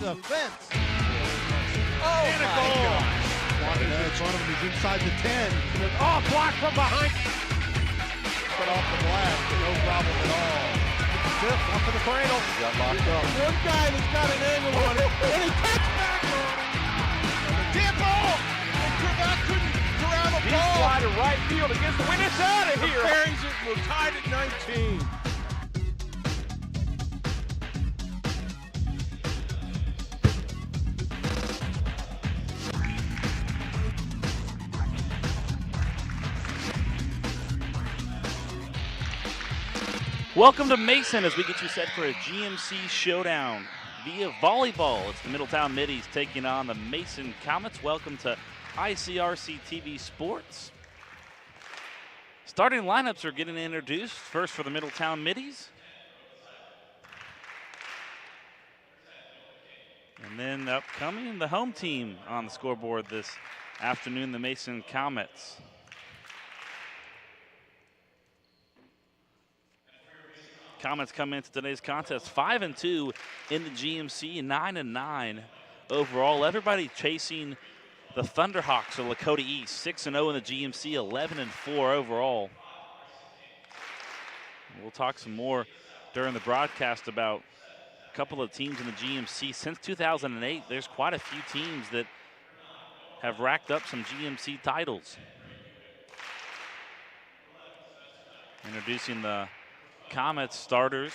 the fence. Oh, and a goal. Walking in front of him, he's inside the 10. Oh, blocked from behind. Cut off the glass, no problem at all. Tip, up to the cradle. He got locked up. One guy that's got an angle on it, and he cuts back on it. Deep ball! And Cravat couldn't corral the Deep ball. fly to right field against the wind. It's out of here. Buries it, we're tied at 19. Welcome to Mason as we get you set for a GMC showdown via volleyball. It's the Middletown Middies taking on the Mason Comets. Welcome to ICRC TV Sports. Starting lineups are getting introduced. First for the Middletown Middies. And then upcoming, the home team on the scoreboard this afternoon, the Mason Comets. Comets come into today's contest 5-2 in the GMC, 9-9 overall. Everybody chasing the Thunderhawks of Lakota East, 6-0 in the GMC, 11-4 overall. We'll talk some more during the broadcast about a couple of teams in the GMC. Since 2008, there's quite a few teams that have racked up some GMC titles. Introducing the Comets starters.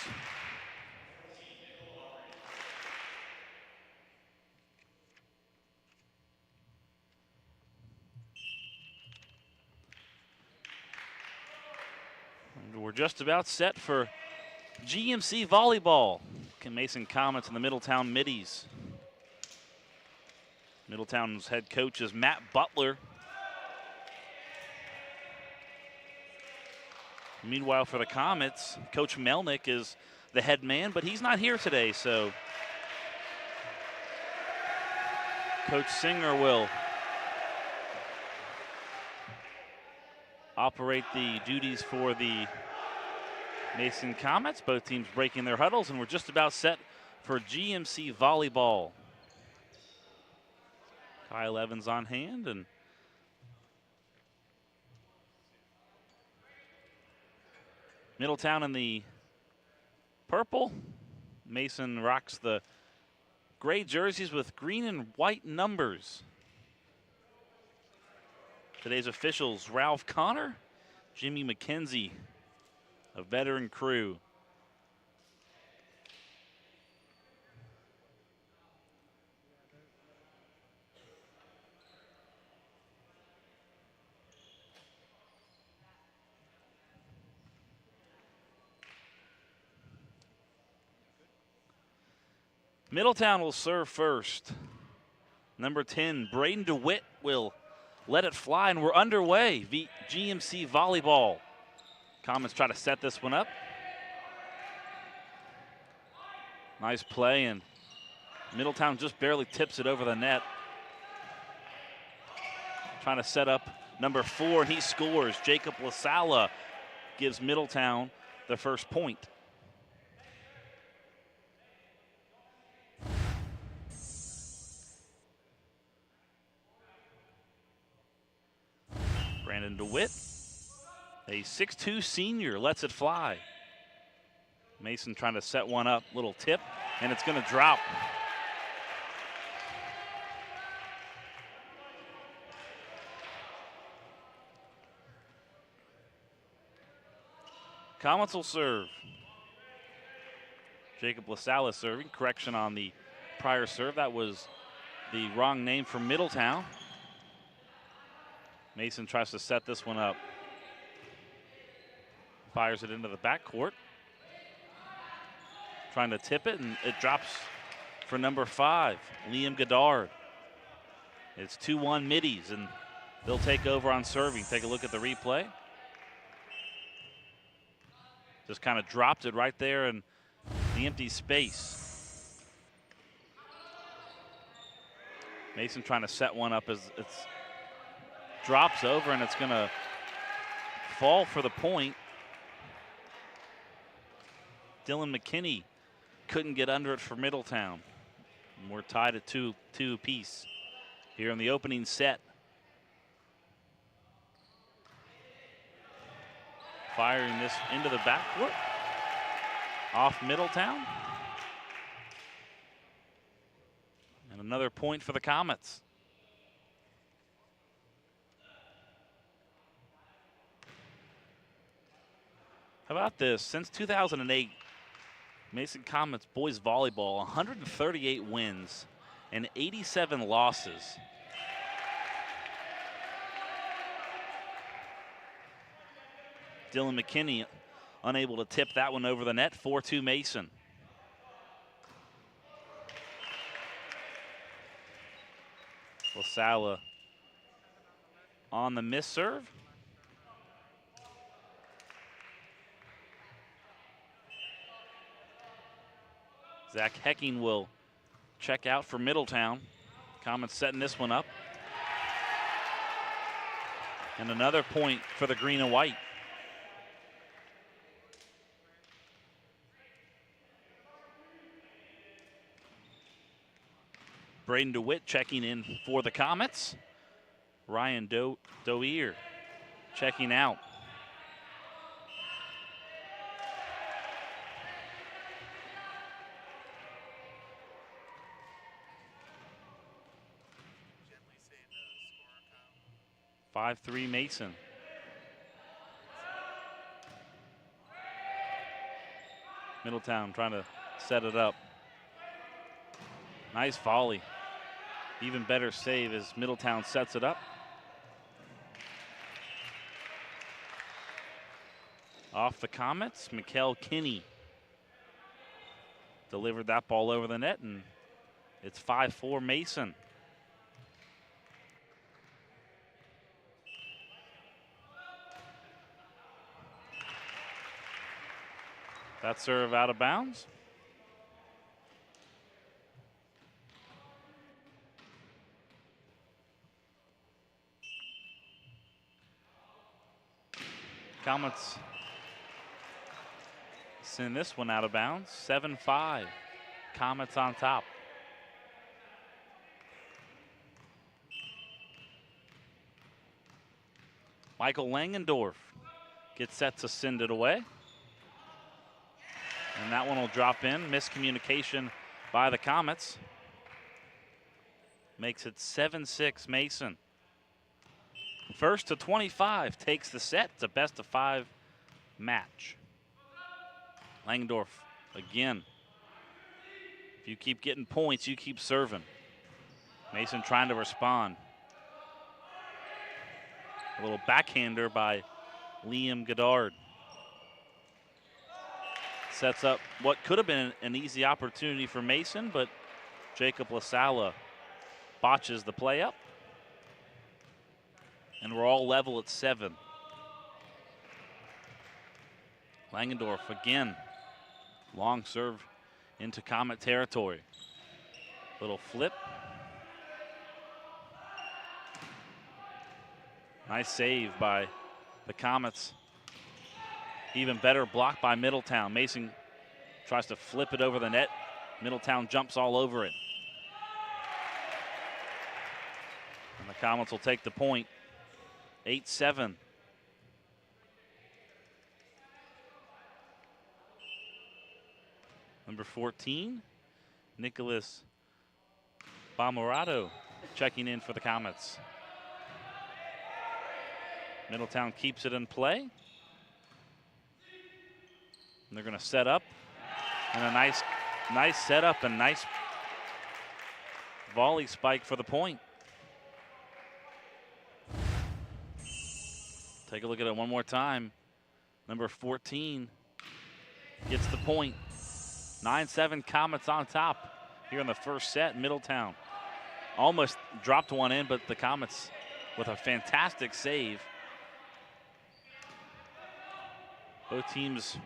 And we're just about set for GMC volleyball. Mason Comets and the Middletown Middies. Middletown's head coach is Matt Butler. Meanwhile, for the Comets, Coach Melnick is the head man, but he's not here today, so Coach Singer will operate the duties for the Mason Comets. Both teams breaking their huddles, and we're just about set for GMC volleyball. Kyle Evans on hand, and Middletown in the purple. Mason rocks the gray jerseys with green and white numbers. Today's officials, Ralph Connor, Jimmy McKenzie, a veteran crew. Middletown will serve first. Number 10, Braden DeWitt will let it fly, and we're underway. GMC volleyball. Comets try to set this one up. Nice play, and Middletown just barely tips it over the net. Trying to set up number 4, and he scores. Jacob LaSala gives Middletown the first point. Brandon DeWitt, a 6'2" senior, lets it fly. Mason trying to set one up, little tip, and it's going to drop. Comets will serve. Jacob LaSala serving. Correction on the prior serve. That was the wrong name for Middletown. Mason tries to set this one up. Fires it into the backcourt. Trying to tip it, and it drops for number 5, Liam Goddard. It's 2-1 Middies, and they'll take over on serving. Take a look at the replay. Just kind of dropped it right there in the empty space. Mason trying to set one up as it's drops over, and it's going to fall for the point. Dylan McKinney couldn't get under it for Middletown. We're tied at two apiece here in the opening set. Firing this into the backcourt. Off Middletown. And another point for the Comets. How about this? Since 2008, Mason Comets boys volleyball, 138 wins and 87 losses. Dylan McKinney unable to tip that one over the net. 4-2 Mason. LaSala on the miss serve. Zach Hecking will check out for Middletown. Comets setting this one up. And another point for the green and white. Braden DeWitt checking in for the Comets. Ryan Doeer checking out. Gently 5-3 Mason. Middletown trying to set it up. Nice volley. Even better save as Middletown sets it up. Off the Comets, Mikkel Kinney delivered that ball over the net, and it's 5-4 Mason. That serve out of bounds. Comets send this one out of bounds. 7-5. Comets on top. Michael Langendorf gets set to send it away. And that one will drop in. Miscommunication by the Comets. Makes it 7-6 Mason. First to 25 takes the set. It's a best of 5 match. Langendorf again. If you keep getting points, you keep serving. Mason trying to respond. A little backhander by Liam Goddard. Sets up what could have been an easy opportunity for Mason, but Jacob LaSala botches the play up. And we're all level at 7. Langendorf again. Long serve into Comet territory. Little flip. Nice save by the Comets. Even better block by Middletown. Mason tries to flip it over the net. Middletown jumps all over it. And the Comets will take the point. 8-7. Number 14, Nicholas Bamorado checking in for the Comets. Middletown keeps it in play. And they're going to set up. And a nice setup and nice volley spike for the point. Take a look at it one more time. Number 14 gets the point. 9-7 Comets on top here in the first set. Middletown almost dropped one in, but the Comets with a fantastic save. Both teams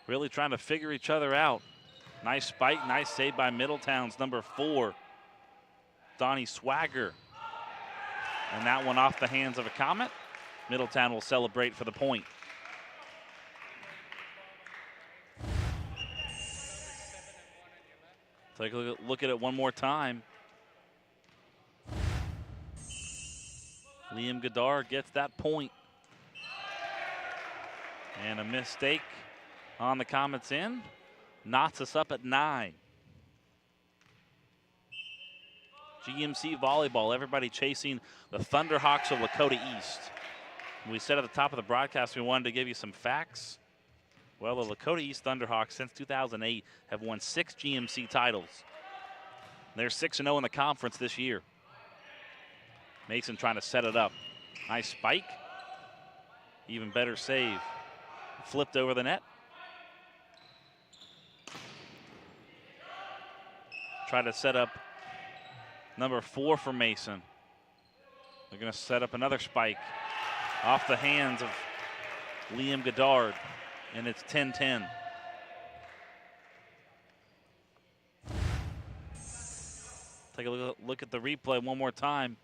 really trying to figure each other out. Nice spike, nice save by Middletown's number 4, Donnie Swagger. And that one off the hands of a Comet. Middletown will celebrate for the point. Take a look at it one more time. Liam Goddard gets that point. And a mistake on the Comets end knots us up at 9. GMC Volleyball, everybody chasing the Thunderhawks of Lakota East. We said at the top of the broadcast we wanted to give you some facts. Well, the Lakota East Thunderhawks since 2008 have won 6 GMC titles. They're 6-0 in the conference this year. Mason trying to set it up. Nice spike. Even better save. Flipped over the net. Try to set up number 4 for Mason. They're going to set up another spike off the hands of Liam Goddard, and it's 10-10. Take a look at the replay one more time.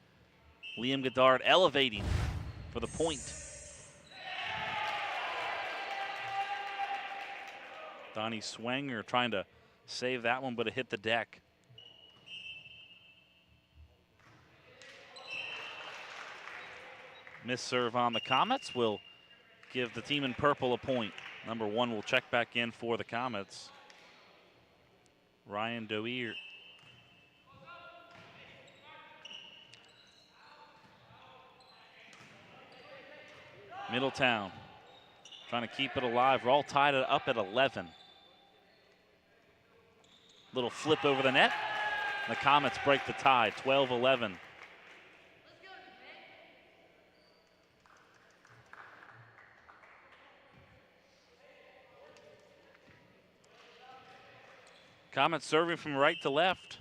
Liam Goddard elevating for the point. Donnie Swanger trying to save that one, but it hit the deck. Miss serve on the Comets will give the team in purple a point. Number 1 will check back in for the Comets. Ryan Doeer. Middletown trying to keep it alive. We're all tied up at 11. Little flip over the net. The Comets break the tie, 12-11. Comets serving from right to left.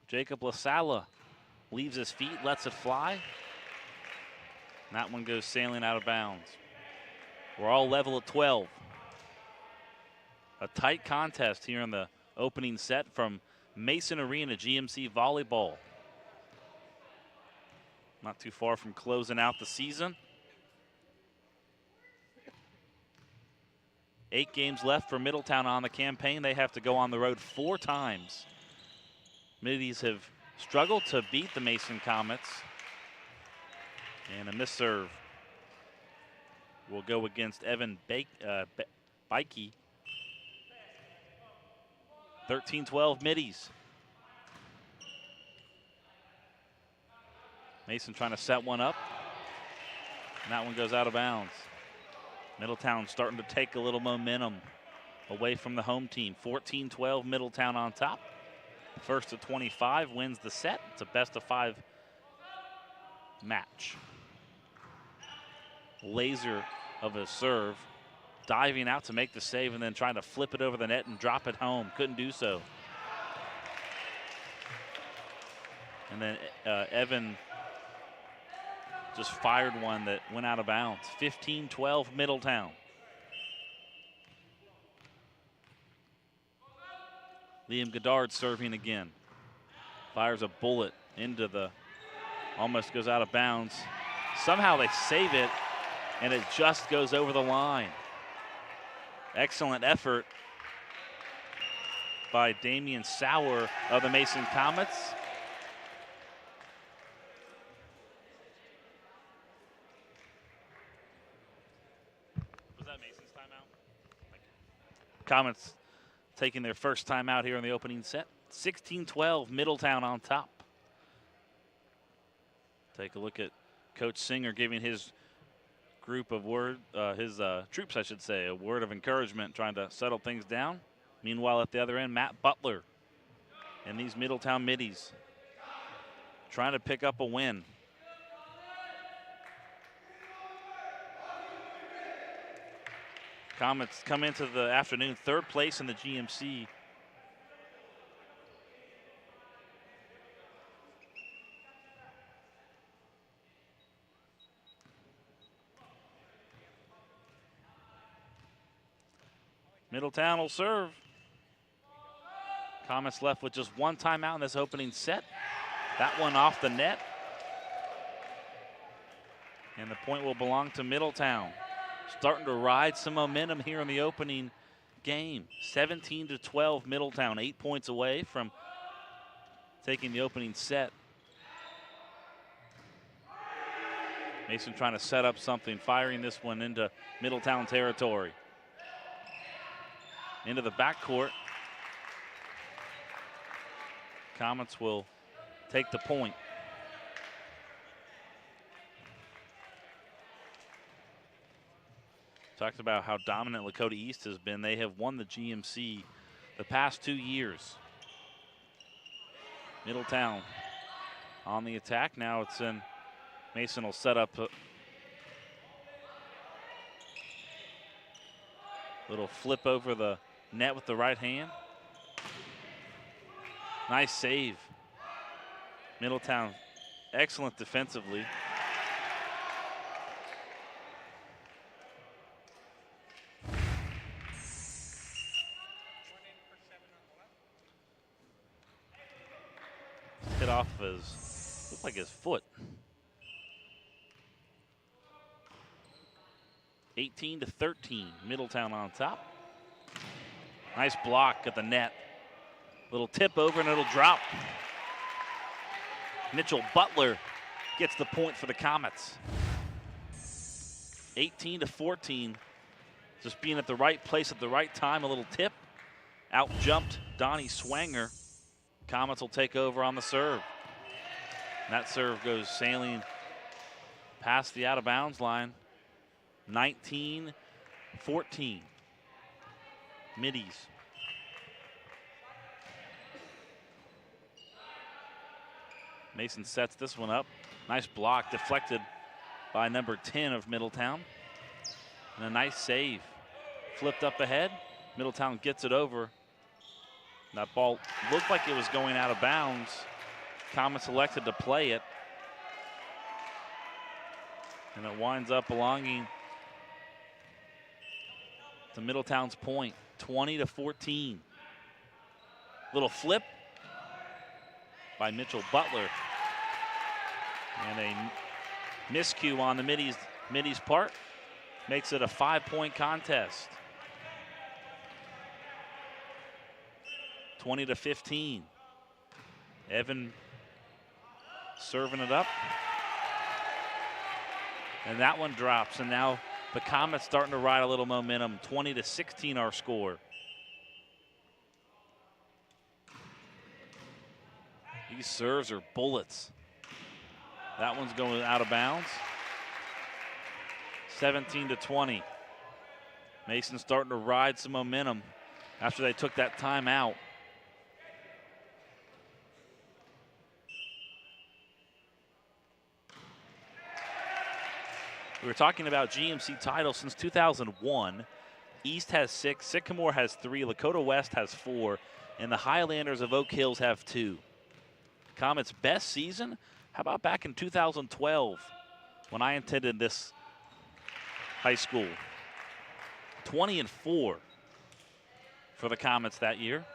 Jacob LaSala leaves his feet, lets it fly. And that one goes sailing out of bounds. We're all level at 12. A tight contest here in the opening set from Mason Arena GMC Volleyball. Not too far from closing out the season. 8 games left for Middletown on the campaign. They have to go on the road 4 times. Middies have struggled to beat the Mason Comets. And a miss serve will go against Evan Bikey. 13-12 middies. Mason trying to set one up. And that one goes out of bounds. Middletown starting to take a little momentum away from the home team. 14-12 Middletown on top. First to 25 wins the set. It's a best-of-5 match. Laser of a serve. Diving out to make the save and then trying to flip it over the net and drop it home. Couldn't do so. And then Evan just fired one that went out of bounds. 15-12 Middletown. Liam Goddard serving again. Fires a bullet into the, almost goes out of bounds. Somehow they save it, and it just goes over the line. Excellent effort by Damian Sauer of the Mason Comets. Was that Mason's timeout? Comets taking their first timeout here in the opening set. 16-12, Middletown on top. Take a look at Coach Singer giving his group of troops, I should say, a word of encouragement, trying to settle things down. Meanwhile, at the other end, Matt Butler and these Middletown middies trying to pick up a win. Comets come into the afternoon 3rd place in the GMC. Middletown will serve. Comets left with just 1 timeout in this opening set. That one off the net. And the point will belong to Middletown. Starting to ride some momentum here in the opening game. 17-12 Middletown, 8 points away from taking the opening set. Mason trying to set up something, firing this one into Middletown territory. Into the backcourt. Comets will take the point. Talked about how dominant Lakota East has been. They have won the GMC the past 2 years. Middletown on the attack. Now it's in. Mason will set up a little flip over the net with the right hand. Nice save. Middletown, excellent defensively. Hit off his, looked like his foot. 18-13, Middletown on top. Nice block at the net. Little tip over and it'll drop. Mitchell Butler gets the point for the Comets. 18-14, just being at the right place at the right time. A little tip, out jumped Donnie Swanger. Comets will take over on the serve. And that serve goes sailing past the out of bounds line. 19-14, Middies. Mason sets this one up. Nice block, deflected by number 10 of Middletown. And a nice save. Flipped up ahead. Middletown gets it over. That ball looked like it was going out of bounds. Comets elected to play it. And it winds up belonging to Middletown's point, 20-14. Little flip by Mitchell Butler. And a miscue on the Middies' part makes it a 5-point contest. 20-15. Evan serving it up. And that one drops, and now the Comets starting to ride a little momentum. 20-16 our score. These serves are bullets. That one's going out of bounds. 17-20. Mason starting to ride some momentum after they took that timeout. We were talking about GMC titles since 2001. East has 6, Sycamore has 3, Lakota West has 4, and the Highlanders of Oak Hills have 2. Comets' best season? How about back in 2012 when I attended this high school? 20-4 for the Comets that year.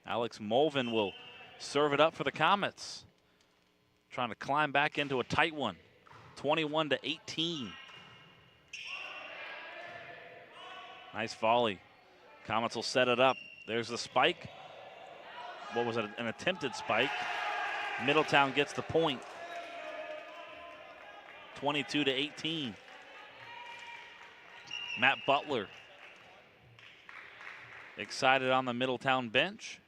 Alex Mulvin will serve it up for the Comets. Trying to climb back into a tight one. 21-18. Nice volley. Comets will set it up. There's the spike. What was it? An attempted spike. Middletown gets the point. 22-18. Matt Butler excited on the Middletown bench.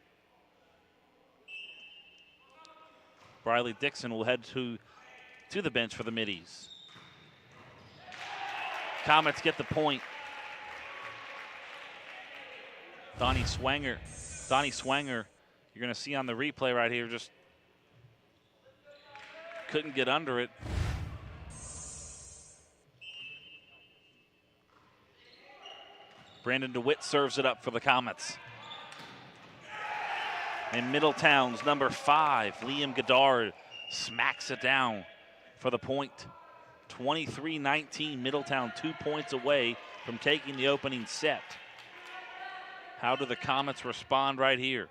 Briley Dixon will head to the bench for the Middies. Comets get the point. Donnie Swanger, you're going to see on the replay right here, just couldn't get under it. Brandon DeWitt serves it up for the Comets. And Middletown's number 5, Liam Goddard, smacks it down for the point. 23-19, Middletown 2 points away from taking the opening set. How do the Comets respond right here?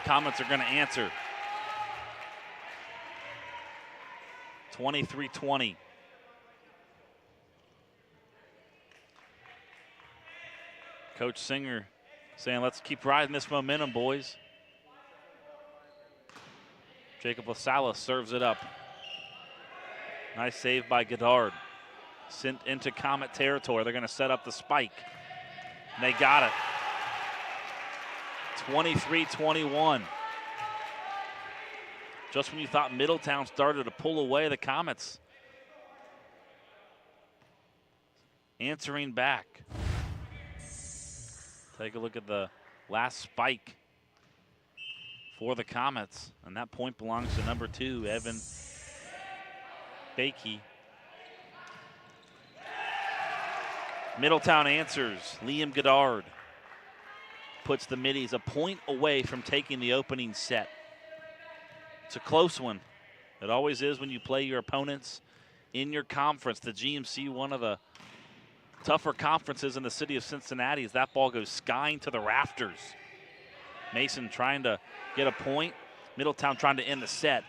Comets are going to answer. 23-20. Coach Singer saying, let's keep riding this momentum, boys. Jacob LaSalle serves it up. Nice save by Goddard. Sent into Comet territory. They're going to set up the spike. And they got it. 23-21. Just when you thought Middletown started to pull away, the Comets answering back. Take a look at the last spike for the Comets, and that point belongs to number 2, Evan Bakey. Middletown answers. Liam Goddard puts the Middies a point away from taking the opening set. It's a close one. It always is when you play your opponents in your conference. The GMC, one of the tougher conferences in the city of Cincinnati, as that ball goes skying to the rafters. Mason trying to get a point. Middletown trying to end the set.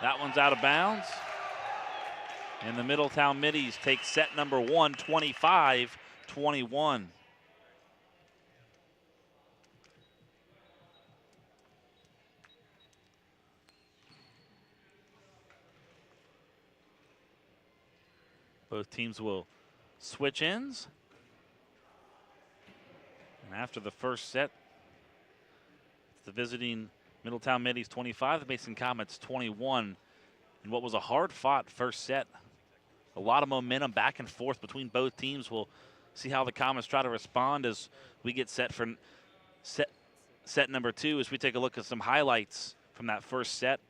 That one's out of bounds. And the Middletown Middies take set number 1, 25-21. Both teams will switch ends. And after the first set, it's the visiting Middletown Middies 25, the Mason Comets 21. And what was a hard-fought first set. A lot of momentum back and forth between both teams. We'll see how the Comets try to respond as we get set for set number 2, as we take a look at some highlights from that first set.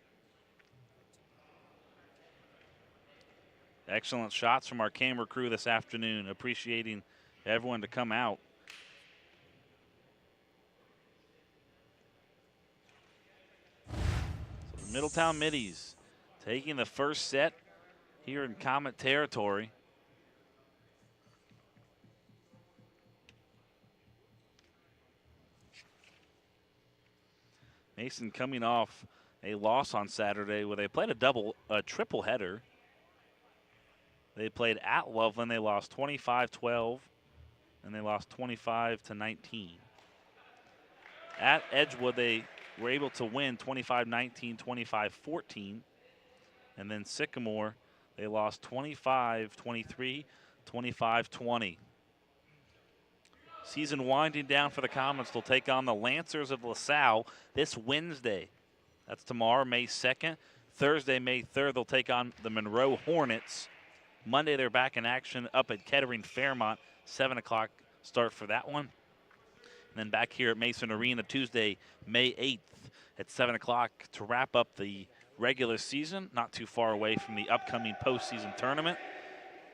Excellent shots from our camera crew this afternoon. Appreciating everyone to come out. So the Middletown Middies taking the first set here in Comet territory. Mason coming off a loss on Saturday where they played a triple header. They played at Loveland. They lost 25-12, and they lost 25-19. At Edgewood, they were able to win 25-19, 25-14. And then Sycamore, they lost 25-23, 25-20. Season winding down for the Comets. They'll take on the Lancers of LaSalle this Wednesday. That's tomorrow, May 2nd. Thursday, May 3rd, they'll take on the Monroe Hornets. Monday, they're back in action up at Kettering Fairmont. 7 o'clock start for that one. And then back here at Mason Arena Tuesday, May 8th at 7 o'clock to wrap up the regular season, not too far away from the upcoming postseason tournament.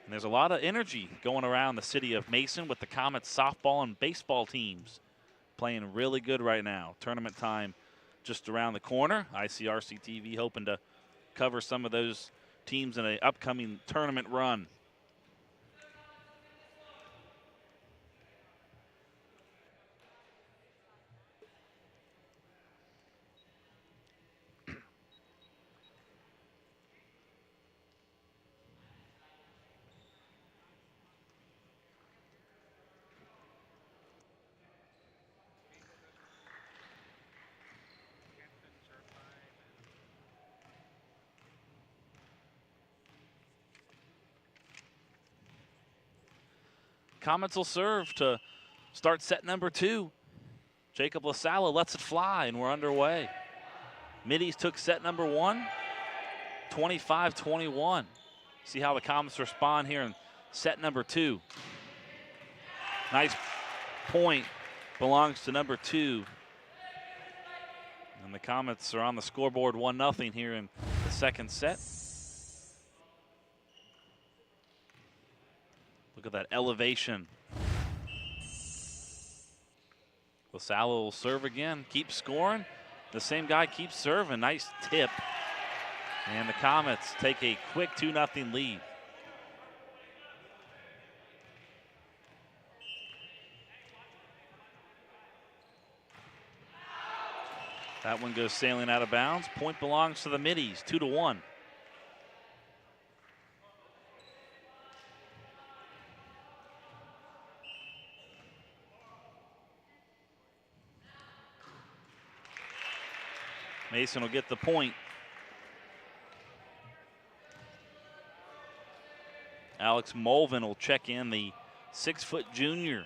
And there's a lot of energy going around the city of Mason with the Comets softball and baseball teams playing really good right now. Tournament time just around the corner. ICRC TV hoping to cover some of those teams in an upcoming tournament run. Comets will serve to start set number 2. Jacob LaSalle lets it fly, and we're underway. Middies took set number 1, 25-21. See how the Comets respond here in set number 2. Nice point belongs to number 2. And the Comets are on the scoreboard 1-0 here in the second set. Look at that elevation. LaSalle will serve again, keep scoring. The same guy keeps serving. Nice tip. And the Comets take a quick 2-0 lead. That one goes sailing out of bounds. Point belongs to the Middies, 2-1. Mason will get the point. Alex Mulvin will check in, the 6-foot junior.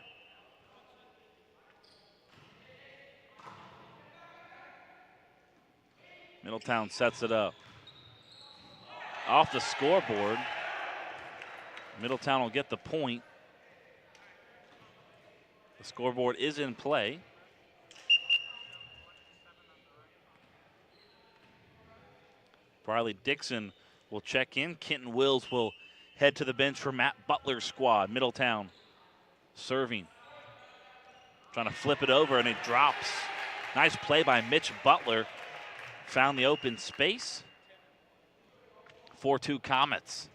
Middletown sets it up. Off the scoreboard. Middletown will get the point. The scoreboard is in play. Briley Dixon will check in. Kenton Wills will head to the bench for Matt Butler's squad. Middletown serving. Trying to flip it over, and it drops. Nice play by Mitch Butler. Found the open space. 4-2 Comets.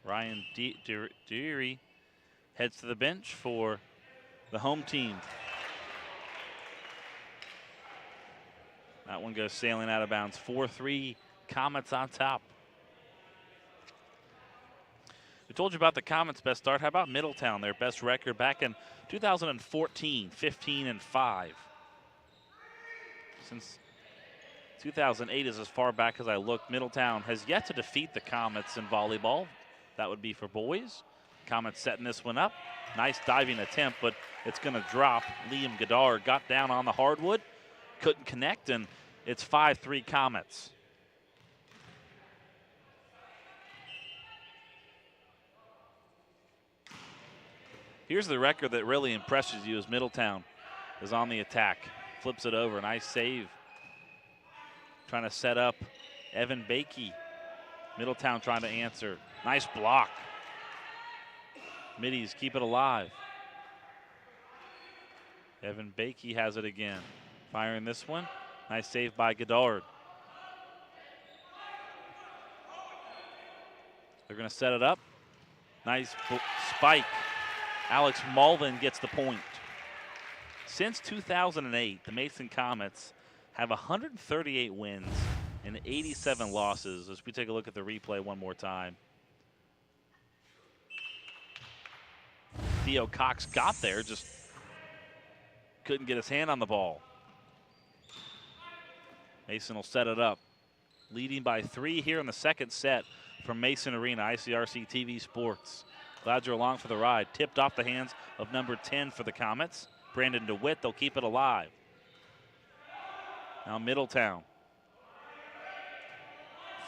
Ryan Deary heads to the bench for the home team. That one goes sailing out of bounds. 4-3 Comets on top. We told you about the Comets' best start. How about Middletown, their best record back in 2014, 15-5. Since 2008 is as far back as I looked. Middletown has yet to defeat the Comets in volleyball. That would be for boys. Comets setting this one up. Nice diving attempt, but it's going to drop. Liam Goddard got down on the hardwood, couldn't connect, and it's 5-3 Comets. Here's the record that really impresses you as Middletown is on the attack. Flips it over, nice save. Trying to set up Evan Bakey. Middletown trying to answer. Nice block. Middies keep it alive. Evan Bakey has it again. Firing this one. Nice save by Goddard. They're going to set it up. Nice spike. Alex Mulvin gets the point. Since 2008, the Mason Comets have 138 wins and 87 losses. As we take a look at the replay one more time. Theo Cox got there, just couldn't get his hand on the ball. Mason will set it up. Leading by 3 here in the second set from Mason Arena, ICRC TV Sports. Glad you're along for the ride. Tipped off the hands of number 10 for the Comets. Brandon DeWitt, they'll keep it alive. Now Middletown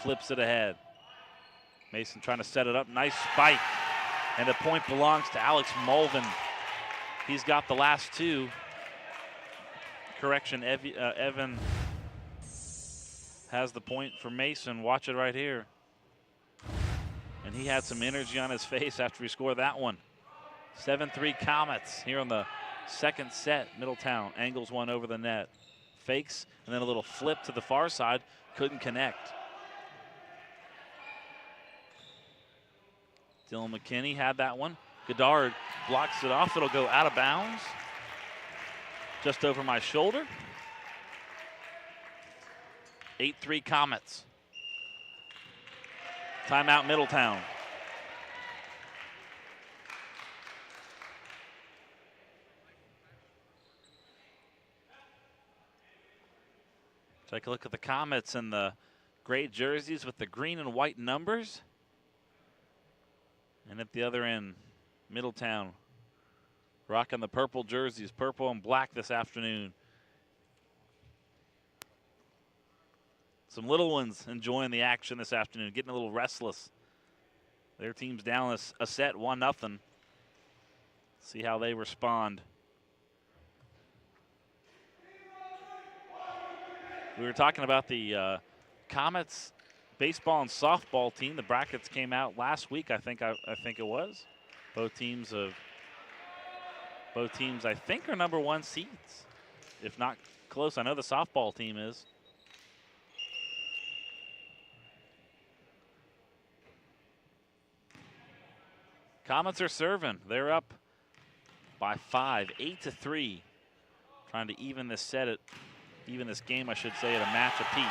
flips it ahead. Mason trying to set it up. Nice spike. And the point belongs to Alex Mulvin. He's got the last 2. Correction, Evan has the point for Mason. Watch it right here. And he had some energy on his face after he scored that one. 7-3 Comets here on the second set. Middletown angles one over the net. Fakes, and then a little flip to the far side. Couldn't connect. Dylan McKinney had that one. Goddard blocks it off. It'll go out of bounds. Just over my shoulder. 8-3 Comets. Timeout Middletown. Take a look at the Comets and the gray jerseys with the green and white numbers. And at the other end, Middletown rocking the purple jerseys, purple and black this afternoon. Some little ones enjoying the action this afternoon, getting a little restless. Their team's down a set, 1-0. See how they respond. We were talking about the Comets baseball and softball team. The brackets came out last week, I think it was. Both teams, I think, are number 1 seeds, if not close. I know the softball team is. Comets are serving. They're up by 5, 8-3. Trying to even this game, I should say, at a match apiece.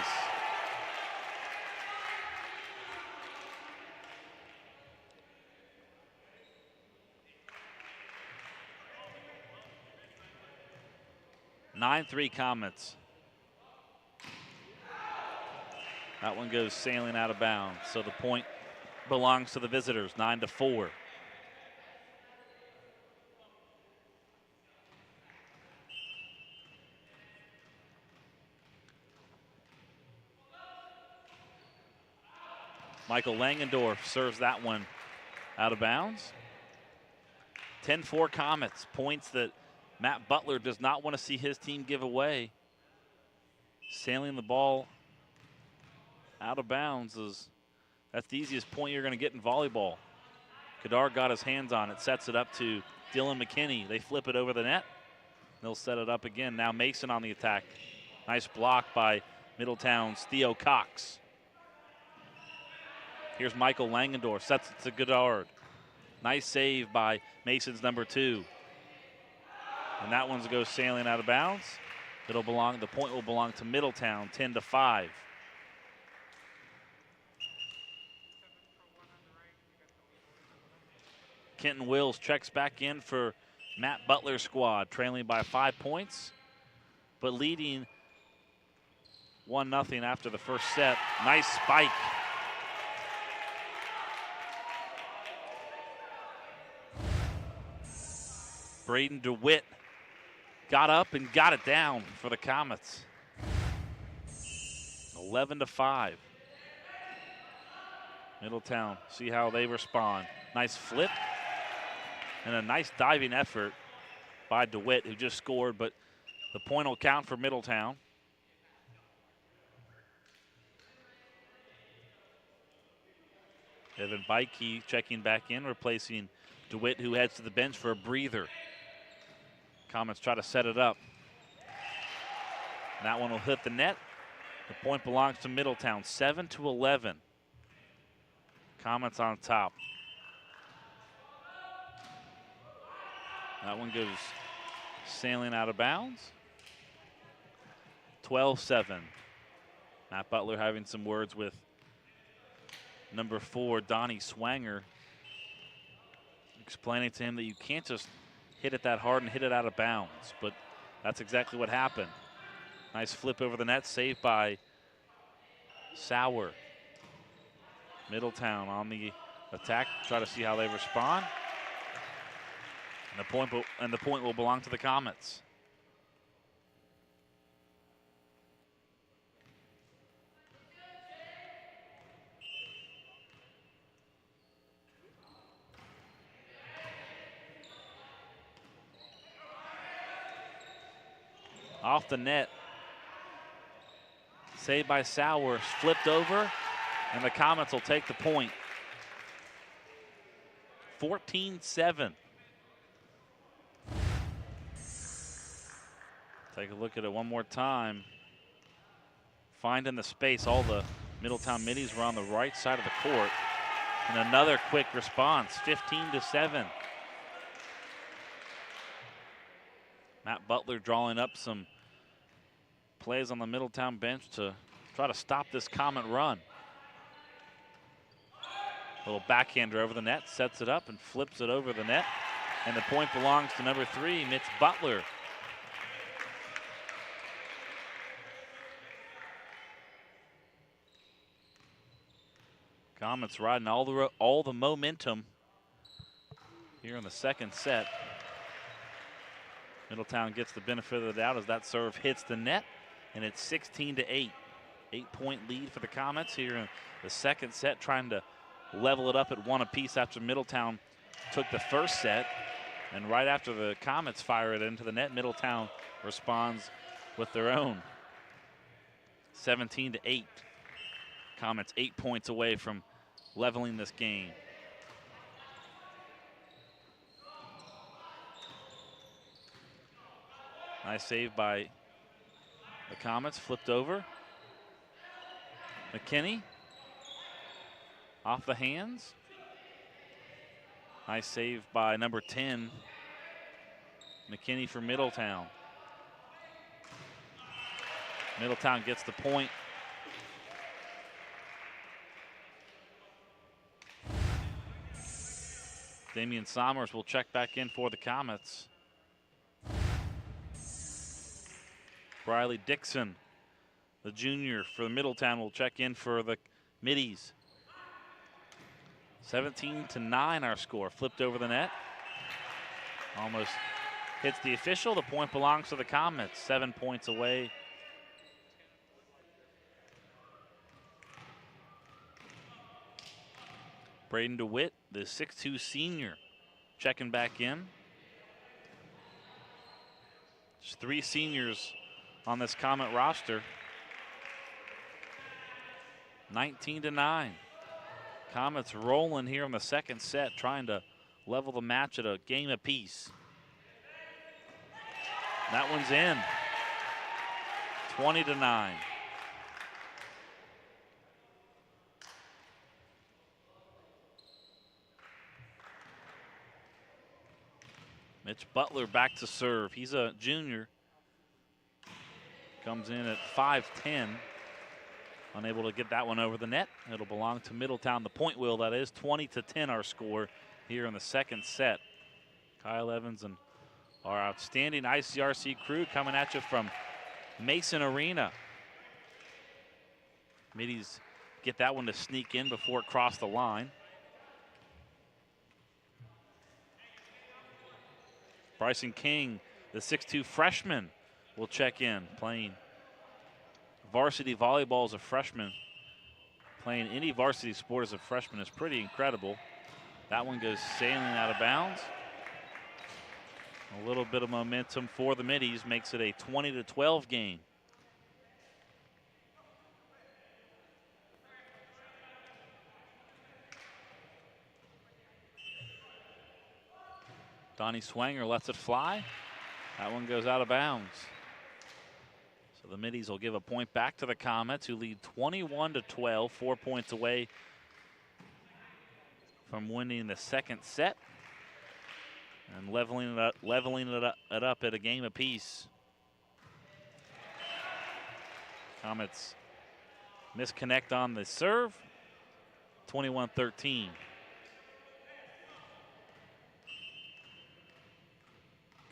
(9-3) Comets. That one goes sailing out of bounds. So the point belongs to the visitors, 9-4. Michael Langendorf serves that one out of bounds. 10-4 Comets, points that Matt Butler does not want to see his team give away. Sailing the ball out of bounds that's the easiest point you're going to get in volleyball. Kadar got his hands on it, sets it up to Dylan McKinney. They flip it over the net. They'll set it up again. Now Mason on the attack. Nice block by Middletown's Theo Cox. Here's Michael Langendorf, sets it to Goddard. Nice save by Mason's number 2. And that one goes sailing out of bounds. The point will belong to Middletown, 10-5. Kenton Wills checks back in for Matt Butler's squad, trailing by 5 points, but leading 1-0 after the first set. Nice spike. Braden DeWitt got up and got it down for the Comets. 11-5. Middletown, see how they respond. Nice flip and a nice diving effort by DeWitt, who just scored, but the point will count for Middletown. Evan Beike checking back in, replacing DeWitt, who heads to the bench for a breather. Comets try to set it up. That one will hit the net. The point belongs to Middletown, 7-11. Comets on top. That one goes sailing out of bounds. 12-7. Matt Butler having some words with number 4, Donnie Swanger, explaining to him that you can't just hit it that hard and hit it out of bounds, but that's exactly what happened. Nice flip over the net, saved by Sauer. Middletown on the attack, try to see how they respond. And the point will belong to the Comets. Off the net. Saved by Sauer, flipped over, and the Comets will take the point. 14-7. Take a look at it one more time. Finding the space, all the Middletown middies were on the right side of the court. And another quick response, 15-7. Matt Butler drawing up some plays on the Middletown bench to try to stop this Comet run. Little backhander over the net, sets it up and flips it over the net. And the point belongs to number 3, Mitch Butler. Comets riding all the momentum here in the second set. Middletown gets the benefit of the doubt as that serve hits the net, and it's 16-8. 8-point lead for the Comets here in the second set, trying to level it up at 1 apiece after Middletown took the first set. And right after the Comets fire it into the net, Middletown responds with their own. 17-8. Comets 8 points away from leveling this game. Nice save by the Comets, flipped over. McKinney off the hands. Nice save by number 10, McKinney for Middletown. Middletown gets the point. Damian Sommers will check back in for the Comets. Briley Dixon, the junior for Middletown, will check in for the Middies. 17-9 our score. Flipped over the net. Almost hits the official. The point belongs to the Comets. 7 points away. Braden DeWitt, the 6'2 senior, checking back in. There's 3 seniors on this Comet roster. 19-9. Comets rolling here in the second set, trying to level the match at a game apiece. That one's in. 20-9. Mitch Butler back to serve. He's a junior. Comes in at 5'10". Unable to get that one over the net. It'll belong to Middletown, the point wheel that is. 20-10 our score here in the second set. Kyle Evans and our outstanding ICRC crew coming at you from Mason Arena. Middies get that one to sneak in before it crossed the line. Bryson King, the 6'2 freshman, will check in, playing varsity volleyball as a freshman. Playing any varsity sport as a freshman is pretty incredible. That one goes sailing out of bounds. A little bit of momentum for the Middies makes it a 20-12 game. Donnie Swanger lets it fly. That one goes out of bounds. So the Middies will give a point back to the Comets, who lead 21-12, 4 points away from winning the second set and leveling it up at a game apiece. Comets misconnect on the serve. 21-13.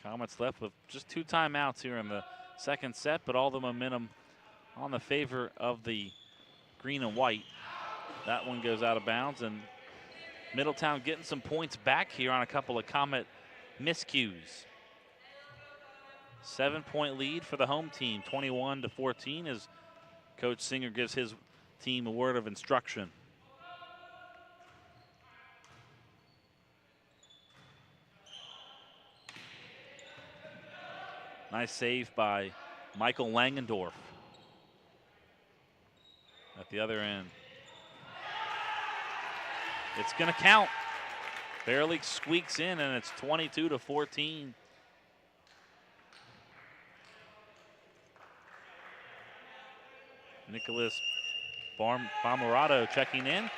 Comets left with just 2 timeouts here in the second set, but all the momentum on the favor of the green and white. That one goes out of bounds, and Middletown getting some points back here on a couple of Comet miscues. 7-point lead for the home team, 21-14, as Coach Singer gives his team a word of instruction. Nice save by Michael Langendorf at the other end. It's going to count. Barely squeaks in, and it's 22-14. Nicholas Bamarado checking in.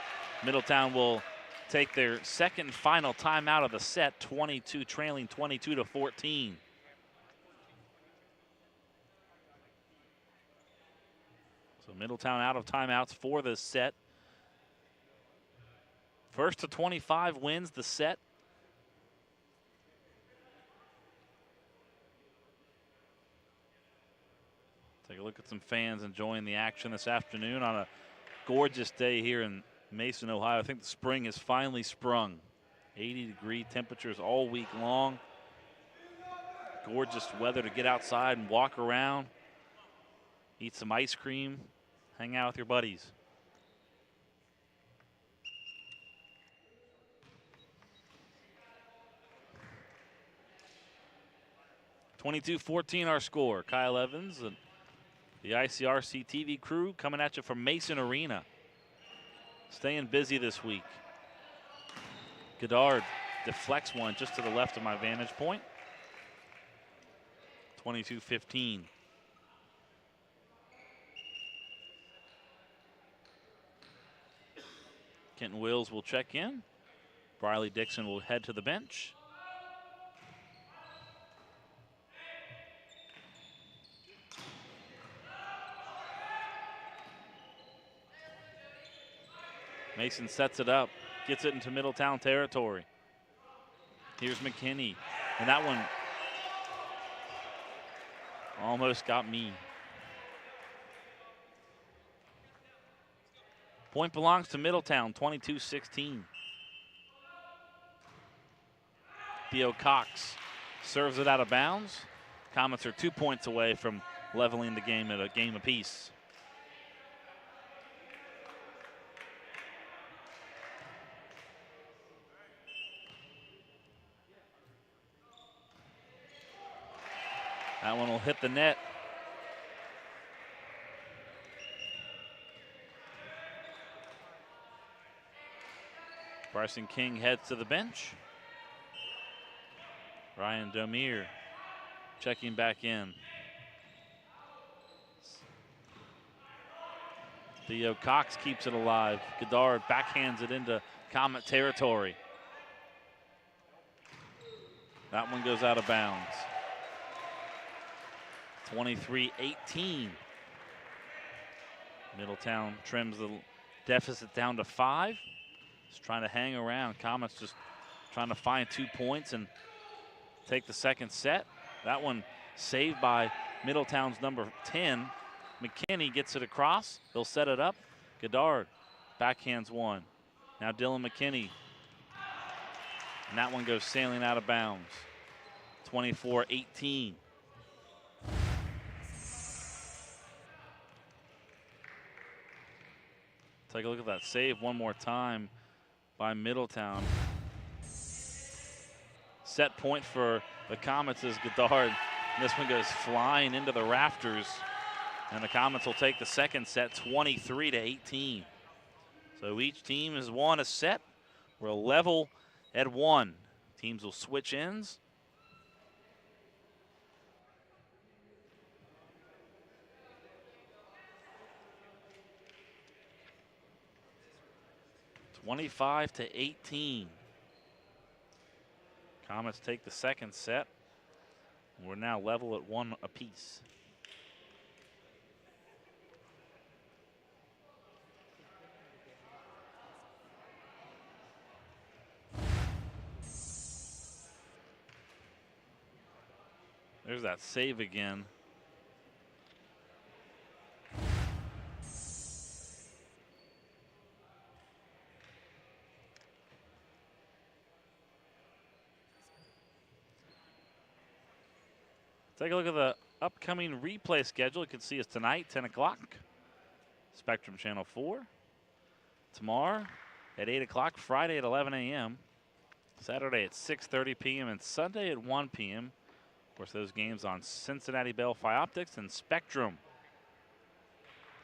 Middletown will take their second and final timeout of the set, trailing 22-14. So Middletown out of timeouts for this set. First to 25 wins the set. Take a look at some fans enjoying the action this afternoon on a gorgeous day here in Mason, Ohio. I think the spring has finally sprung. 80-degree temperatures all week long. Gorgeous weather to get outside and walk around, eat some ice cream, hang out with your buddies. (22-14) our score. Kyle Evans and the ICRC TV crew coming at you from Mason Arena. Staying busy this week. Goddard deflects one just to the left of my vantage point. 22-15. Kenton Wills will check in. Briley Dixon will head to the bench. Mason sets it up, gets it into Middletown territory. Here's McKinney, and that one almost got me. Point belongs to Middletown, 22-16. Theo Cox serves it out of bounds. Comets are 2 points away from leveling the game at a game apiece. That one will hit the net. Bryson King heads to the bench. Ryan Domir checking back in. Theo Cox keeps it alive. Goddard backhands it into Comet territory. That one goes out of bounds. 23-18. Middletown trims the deficit down to 5. Just trying to hang around. Comets just trying to find 2 points and take the second set. That one saved by Middletown's number 10. McKinney gets it across. They'll set it up. Goddard backhands one. Now Dylan McKinney. And that one goes sailing out of bounds. 24-18. Take a look at that save one more time by Middletown. Set point for the Comets is Goddard. And this one goes flying into the rafters. And the Comets will take the second set, 23-18. So each team has won a set. We're level at 1. Teams will switch ends. (25-18). Comets take the second set. We're now level at 1 apiece. There's that save again. Take a look at the upcoming replay schedule. You can see us tonight, 10 o'clock, Spectrum Channel 4. Tomorrow at 8 o'clock, Friday at 11 a.m., Saturday at 6:30 p.m., and Sunday at 1 p.m. Of course, those games on Cincinnati Bell Optics and Spectrum.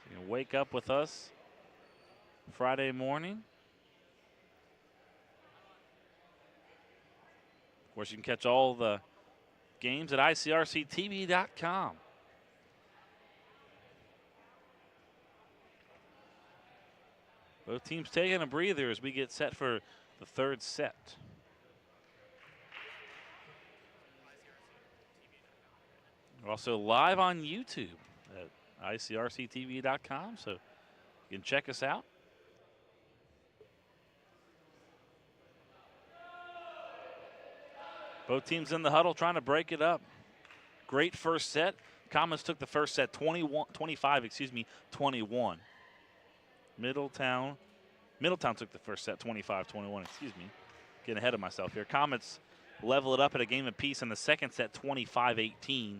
So you can wake up with us Friday morning. Of course, you can catch all the games at ICRCTV.com. Both teams taking a breather as we get set for the third set. We're also live on YouTube at ICRCTV.com, so you can check us out. Both teams in the huddle trying to break it up. Great first set. Comets took the first set 21. Middletown took the first set 25-21, excuse me. Getting ahead of myself here. Comets level it up at a game apiece in the second set, 25-18.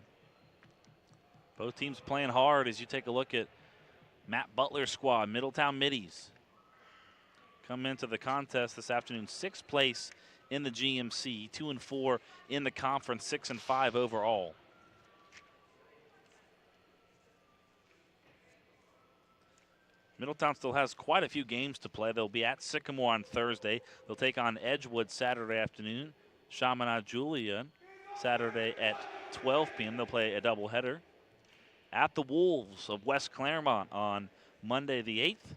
Both teams playing hard as you take a look at Matt Butler's squad. Middletown Middies come into the contest this afternoon, 6th place in the GMC, 2-4 in the conference, 6-5 overall. Middletown still has quite a few games to play. They'll be at Sycamore on Thursday. They'll take on Edgewood Saturday afternoon. Chaminade Julian Saturday at 12 p.m. They'll play a doubleheader. At the Wolves of West Claremont on Monday the 8th.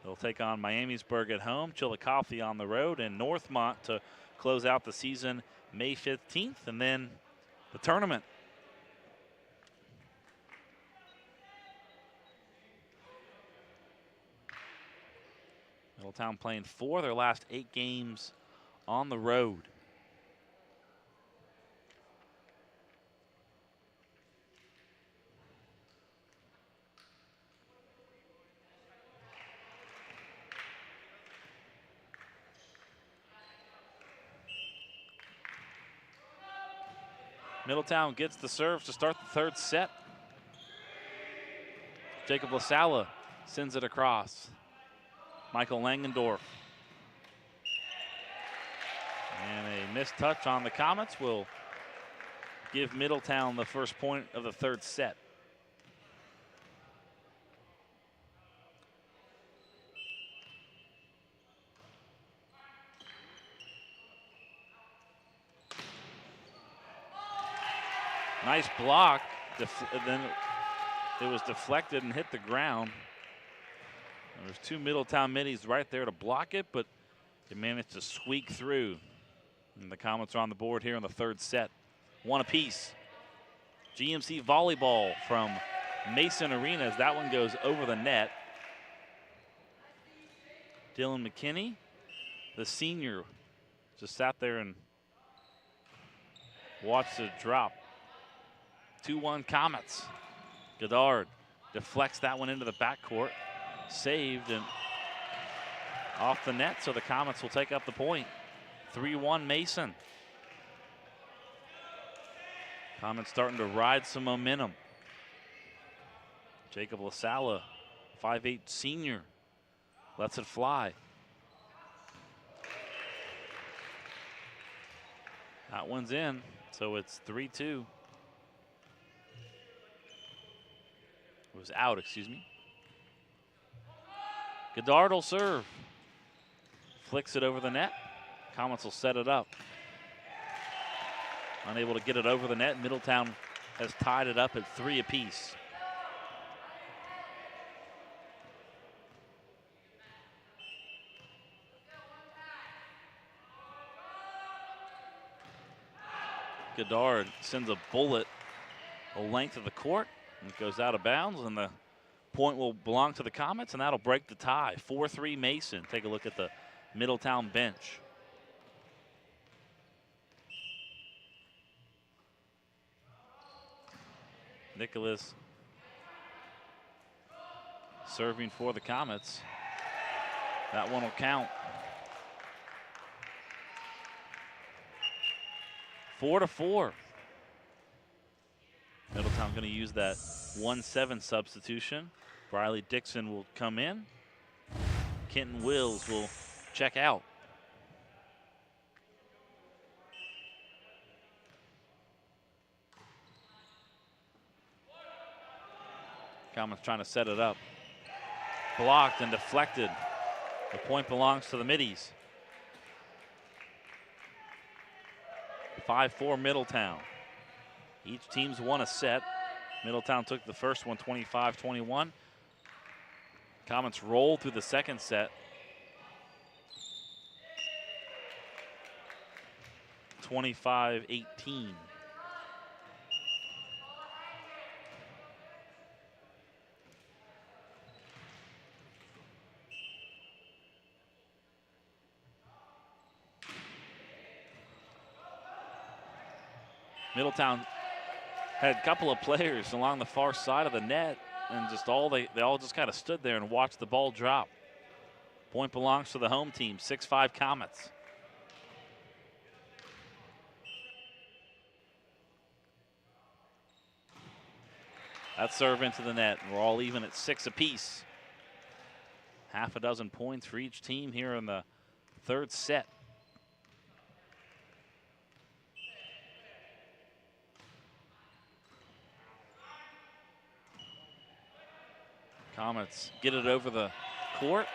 They'll take on Miamisburg at home, Chillicothe on the road, and Northmont to close out the season May 15th, and then the tournament. Middletown playing 4 of their last 8 games on the road. Middletown gets the serve to start the third set. Jacob LaSala sends it across. Michael Langendorf. And a missed touch on the Comets will give Middletown the first point of the third set. Nice block, then it was deflected and hit the ground. There's 2 Middletown middies right there to block it, but they managed to squeak through. And the Comets are on the board here in the third set. 1 apiece. GMC Volleyball from Mason Arena as that one goes over the net. Dylan McKinney, the senior, just sat there and watched it drop. 2-1 Comets. Goddard deflects that one into the backcourt. Saved and off the net, so the Comets will take up the point. 3-1 Mason. Comets starting to ride some momentum. Jacob LaSala, 5'8" senior, lets it fly. That one's in, so it's 3-2. It was out, excuse me. Goddard will serve. Flicks it over the net. Comets will set it up. Unable to get it over the net. Middletown has tied it up at 3 apiece. Goddard sends a bullet the length of the court. And it goes out of bounds, and the point will belong to the Comets, and that'll break the tie. 4-3 Mason. Take a look at the Middletown bench. Nicholas serving for the Comets. That one will count. 4-4. Middletown going to use that 1-7 substitution. Briley Dixon will come in. Kenton Wills will check out. Comets trying to set it up. Blocked and deflected. The point belongs to the middies. 5-4 Middletown. Each team's won a set. Middletown took the first one 25-21. Comets rolled through the second set. 25-18. Middletown had a couple of players along the far side of the net, and just they all just kind of stood there and watched the ball drop. Point belongs to the home team, 6-5 Comets. That serve into the net, and we're all even at 6 apiece. Half a dozen points for each team here in the third set. Comets get it over the court.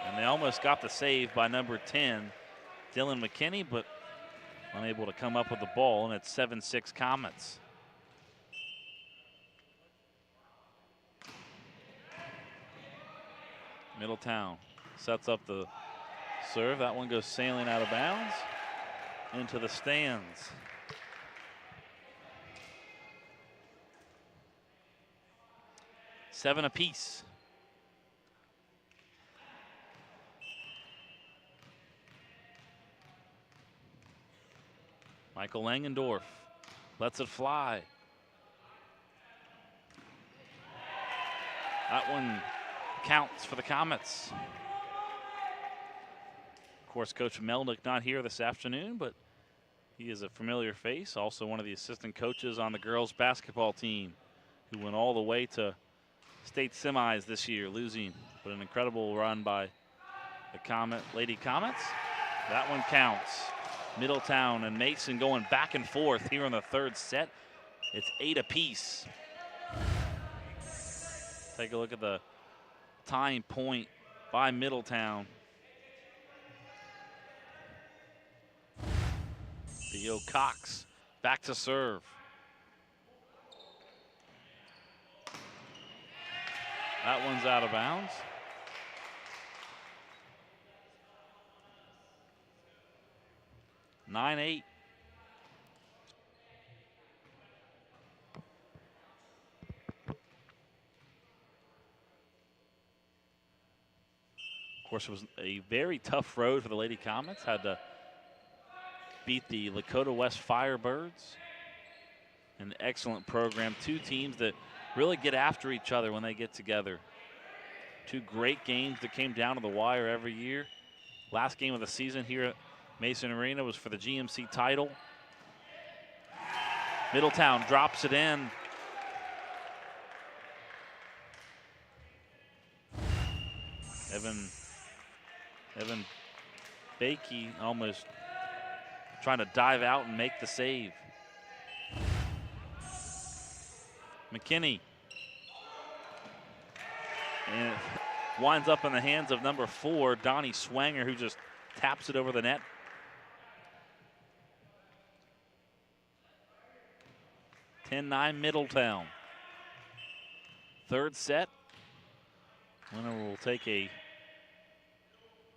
And they almost got the save by number 10, Dylan McKinney, but unable to come up with the ball, and it's 7-6 Comets. Middletown sets up the serve. That one goes sailing out of bounds into the stands. Michael Langendorf lets it fly. That one counts for the Comets. Of course, Coach Melnick not here this afternoon, but he is a familiar face, also one of the assistant coaches on the girls basketball team who went all the way to state semis this year, losing, but an incredible run by the Lady Comets. That one counts. Middletown and Mason going back and forth here in the third set. It's 8 apiece. Take a look at the tying point by Middletown. Theo Cox back to serve. That one's out of bounds. (9-8). Of course, it was a very tough road for the Lady Comets. Had to beat the Lakota West Firebirds. An excellent program. Two teams that really get after each other when they get together. Two great games that came down to the wire every year. Last game of the season here at Mason Arena was for the GMC title. Middletown drops it in. Evan Bakey almost trying to dive out and make the save. McKinney. And it winds up in the hands of number 4, Donnie Swanger, who just taps it over the net. (10-9) Middletown. Third set. Winner will take a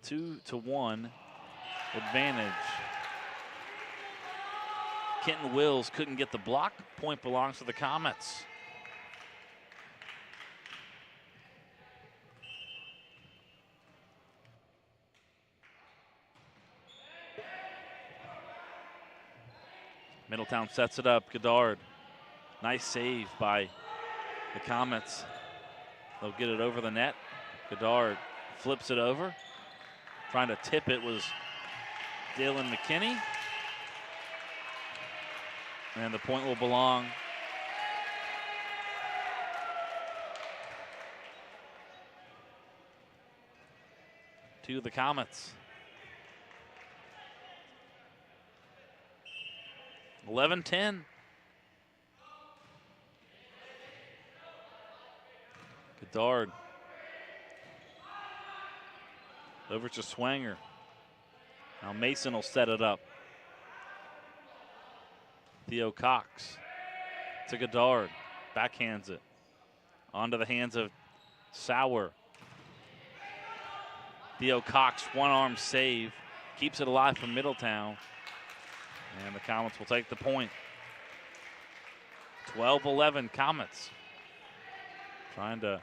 2-1 advantage. Kenton Wills couldn't get the block. Point belongs to the Comets. Middletown sets it up. Goddard. Nice save by the Comets. They'll get it over the net. Goddard flips it over. Trying to tip it was Dylan McKinney. And the point will belong to the Comets. 11-10. Goddard. Over to Swanger. Now Mason will set it up. Theo Cox to Goddard. Backhands it. Onto the hands of Sauer. Theo Cox, one-arm save. Keeps it alive for Middletown. And the Comets will take the point. 12-11 Comets. Trying to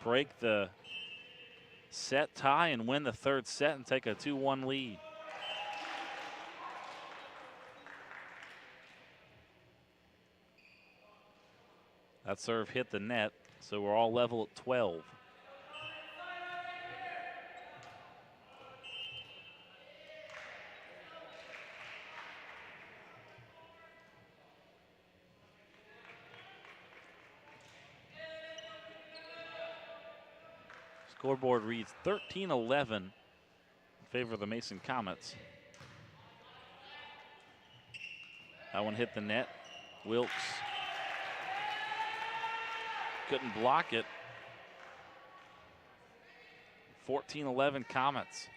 break the set tie and win the third set and take a 2-1 lead. That serve hit the net, so we're all level at 12. Scoreboard reads 13-11 in favor of the Mason Comets. That one hit the net. Wilkes couldn't block it. 14-11 Comets.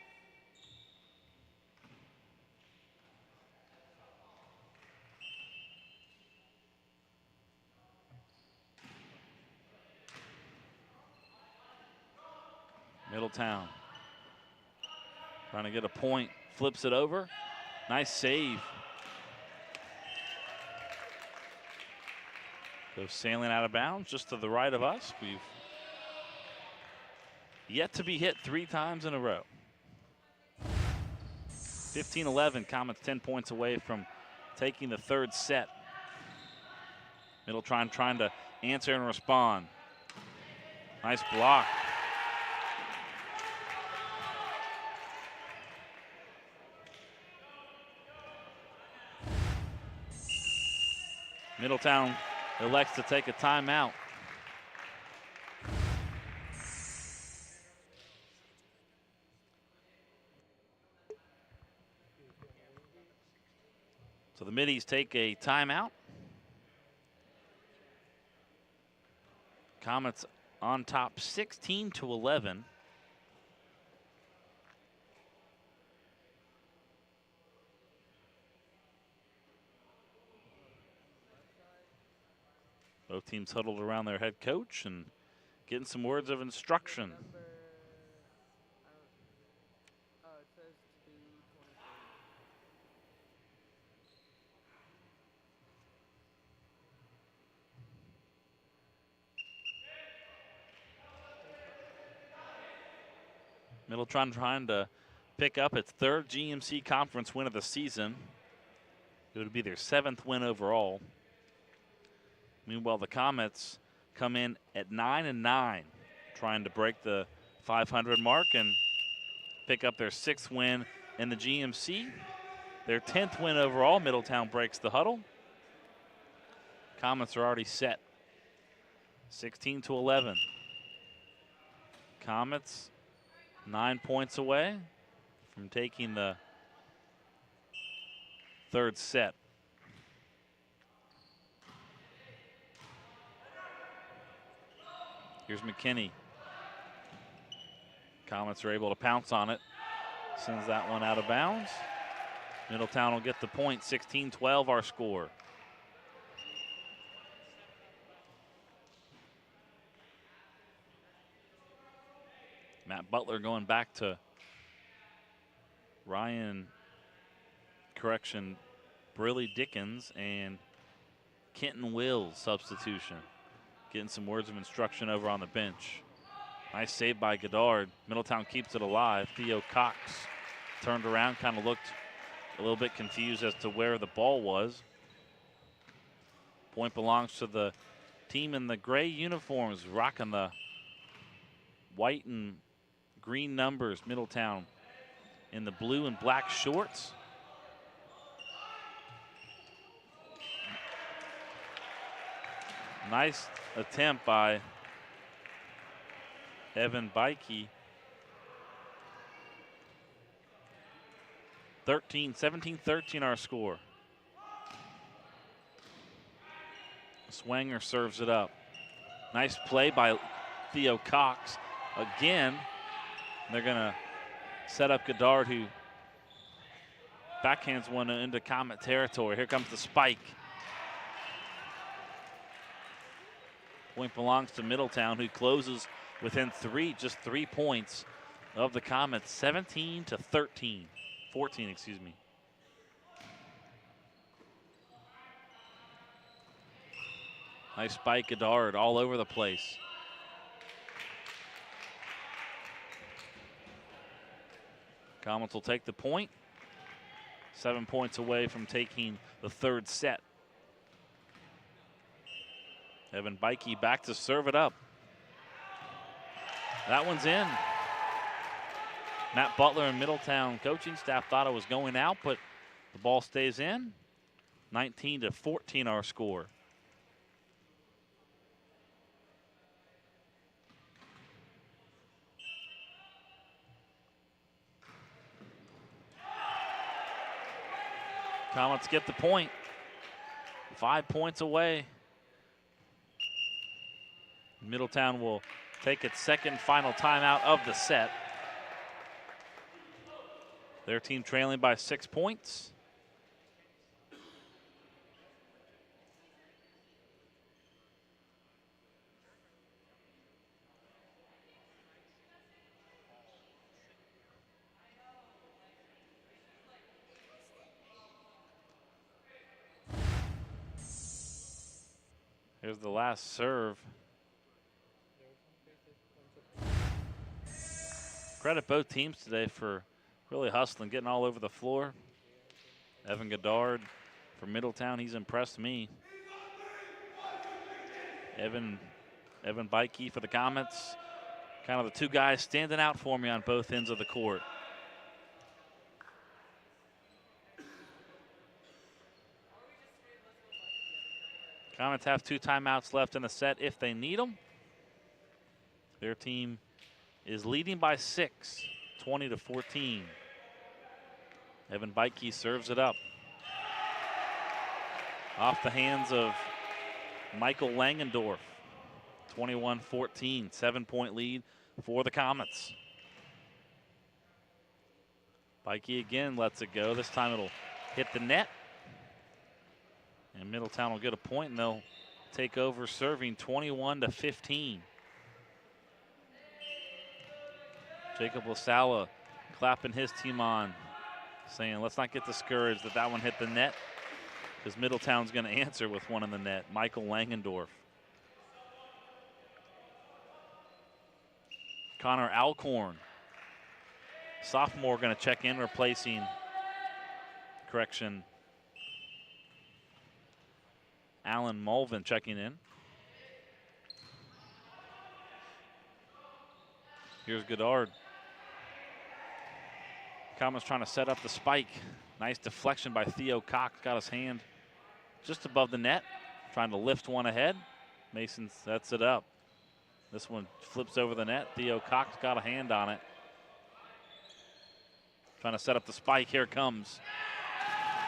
Middletown trying to get a point, flips it over. Nice save. Goes sailing out of bounds just to the right of us. We've yet to be hit 3 times in a row. 15-11, Comets 10 points away from taking the third set. Middletown trying to answer and respond. Nice block. Middletown elects to take a timeout. So the Middies take a timeout. Comets on top 16-11. Both teams huddled around their head coach and getting some words of instruction. Middletown trying to pick up its third GMC conference win of the season. It would be their 7th win overall. Meanwhile, the Comets come in at 9-9, trying to break the 500 mark and pick up their 6th win in the GMC. Their 10th win overall. Middletown breaks the huddle. Comets are already set. 16-11. Comets 9 points away from taking the third set. Here's McKinney. Comets are able to pounce on it. Sends that one out of bounds. Middletown will get the point. 16-12 our score. Matt Butler going back to Briley Dickens and Kenton Wills substitution. Getting some words of instruction over on the bench. Nice save by Goddard. Middletown keeps it alive. Theo Cox turned around, kind of looked a little bit confused as to where the ball was. Point belongs to the team in the gray uniforms, rocking the white and green numbers. Middletown in the blue and black shorts. Nice attempt by Evan Bikey. 17-13 our score. Swanger serves it up. Nice play by Theo Cox. Again, they're going to set up Goddard, who backhands one into Comet territory. Here comes the spike. Point belongs to Middletown, who closes within just 3 points of the Comets, 17-14, excuse me. Nice spike, Goddard, all over the place. Comets will take the point. 7 points away from taking the third set. Evan Bikey back to serve it up. That one's in. Matt Butler and Middletown coaching staff thought it was going out, but the ball stays in. 19-14 our score. Comets get the point. 5 points away. Middletown will take its second final timeout of the set. Their team trailing by 6 points. Here's the last serve. Credit both teams today for Really hustling, getting all over the floor. Evan Goddard for Middletown, he's impressed me. Evan Bikey for the Comets. Kind of the two guys standing out for me on both ends of the court. Comets have 2 timeouts left in the set if they need them. Their team is leading by 6, 20-14. Evan Bikey serves it up. Off the hands of Michael Langendorf. 21-14, 7-point lead for the Comets. Bikey again lets it go. This time it'll hit the net. And Middletown will get a point, and they'll take over serving 21-15. Jacob LaSala clapping his team on, saying, let's not get discouraged that that one hit the net, because Middletown's going to answer with one in the net. Michael Langendorf. Connor Alcorn, sophomore, going to check in, replacing, Alan Mulvin checking in. Here's Goddard. Comets trying to set up the spike. Nice deflection by Theo Cox. Got his hand just above the net. Trying to lift one ahead. Mason sets it up. This one flips over the net. Theo Cox got a hand on it. Trying to set up the spike. Here it comes.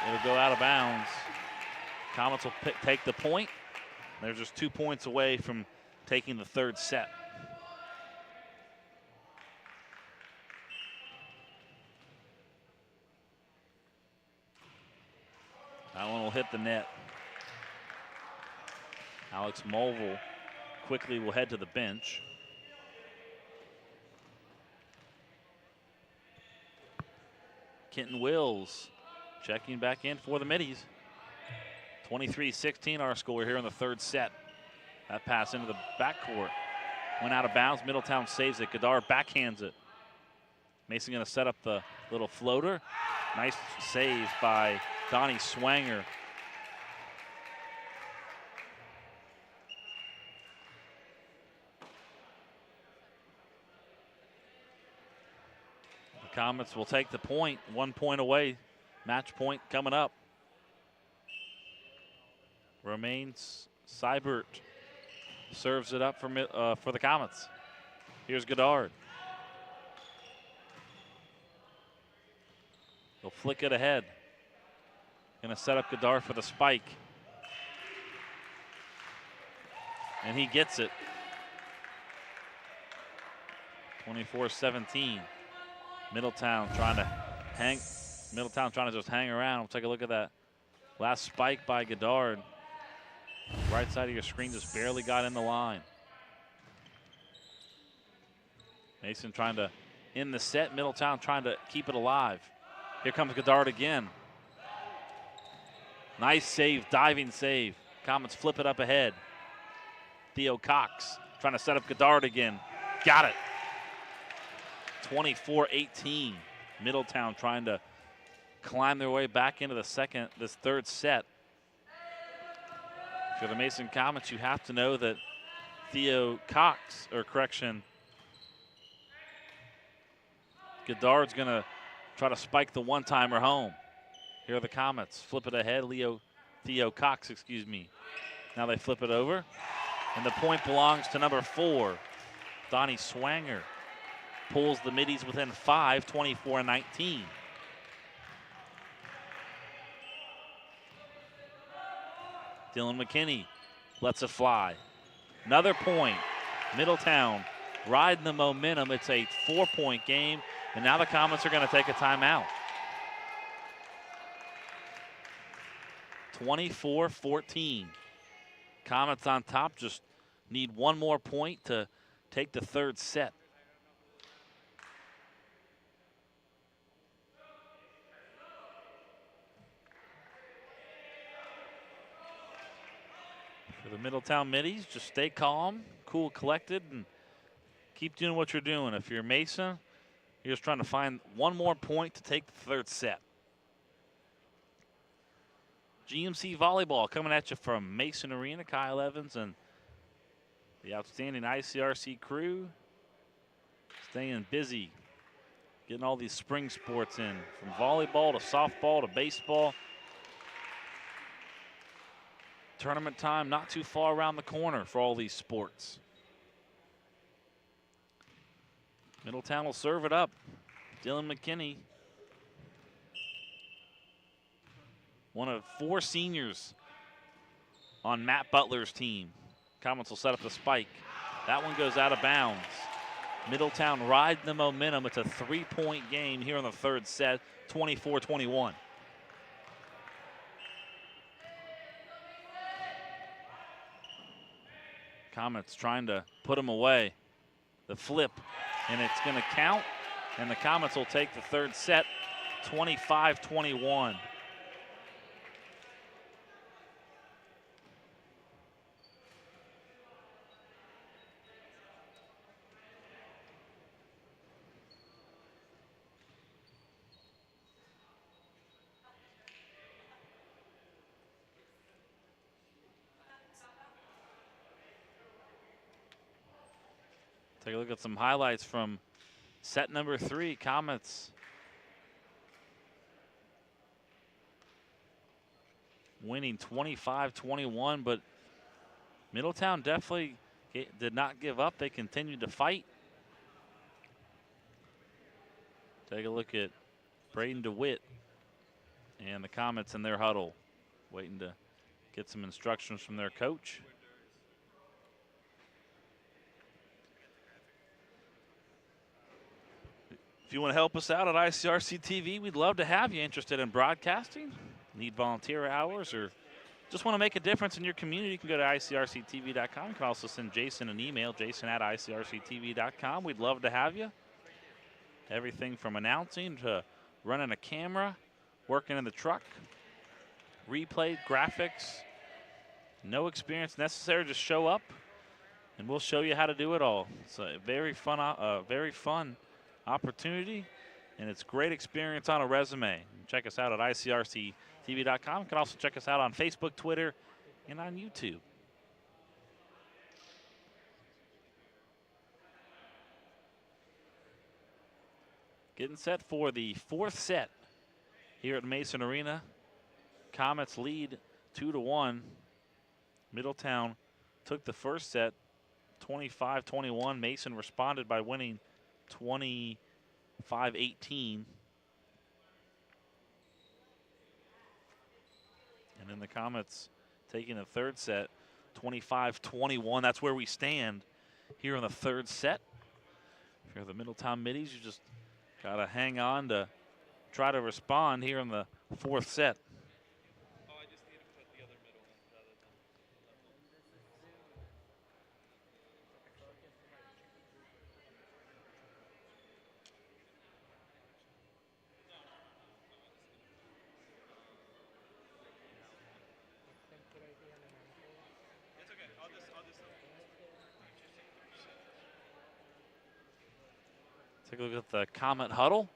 It'll go out of bounds. Comets will take the point. They're just 2 points away from taking the third set. That one will hit the net. Alex Mulville quickly will head to the bench. Kenton Wills checking back in for the Middies. 23-16 our score here in the third set. That pass into the backcourt. Went out of bounds. Middletown saves it. Goddard backhands it. Mason going to set up the little floater. Nice save by Donnie Swanger. The Comets will take the point. 1 point away. Match point coming up. Romain Seibert serves it up for the Comets. Here's Goddard. He'll flick it ahead. Going to set up Goddard for the spike. And he gets it. 24-17. Middletown trying to just hang around. We'll take a look at that last spike by Goddard. Right side of your screen just barely got in the line. Mason trying to end the set. Middletown trying to keep it alive. Here comes Goddard again. Nice save, diving save. Comets flip it up ahead. Theo Cox trying to set up Goddard again. Got it. 24-18. Middletown trying to climb their way back into this third set. For the Mason Comets, you have to know that Goddard's going to try to spike the one-timer home. Here are the Comets. Flip it ahead. Theo Cox, excuse me. Now they flip it over. And the point belongs to number 4, Donnie Swanger. Pulls the Middies within 5, 24-19. Dylan McKinney lets it fly. Another point. Middletown riding the momentum. It's a 4-point game, and now the Comets are going to take a timeout. 24-14. Comets on top, just need one more point to take the third set. For the Middletown Middies, just stay calm, cool, collected, and keep doing what you're doing. If you're Mason, Here's trying to find one more point to take the third set. GMC Volleyball coming at you from Mason Arena. Kyle Evans and the outstanding ICRC crew staying busy, getting all these spring sports in, from volleyball to softball to baseball. Tournament time not too far around the corner for all these sports. Middletown will serve it up. Dylan McKinney, one of 4 seniors on Matt Butler's team. Comets will set up the spike. That one goes out of bounds. Middletown riding the momentum. It's a 3-point game here in the third set, 24-21. Comets trying to put them away. The flip, and it's going to count, and the Comets will take the third set, 25-21. Take a look at some highlights from set number 3. Comets winning 25-21, but Middletown definitely did not give up. They continued to fight. Take a look at Braden DeWitt and the Comets in their huddle, waiting to get some instructions from their coach. If you want to help us out at ICRC TV, we'd love to have you. Interested in broadcasting, need volunteer hours, or just want to make a difference in your community, you can go to ICRCTV.com. You can also send Jason an email, jason@ICRCTV.com. We'd love to have you. Everything from announcing to running a camera, working in the truck, replay, graphics. No experience necessary, just show up, and we'll show you how to do it all. It's a very fun opportunity, and it's great experience on a resume. Check us out at ICRCTV.com. You can also check us out on Facebook, Twitter, and on YouTube. Getting set for the fourth set here at Mason Arena. Comets lead 2-1. Middletown took the first set 25-21. Mason responded by winning 25-18. And then the Comets taking the third set 25-21. That's where we stand here in the third set. If you're the Middletown Middies, you just got to hang on to try to respond here in the fourth set. Take a look at the Comet huddle.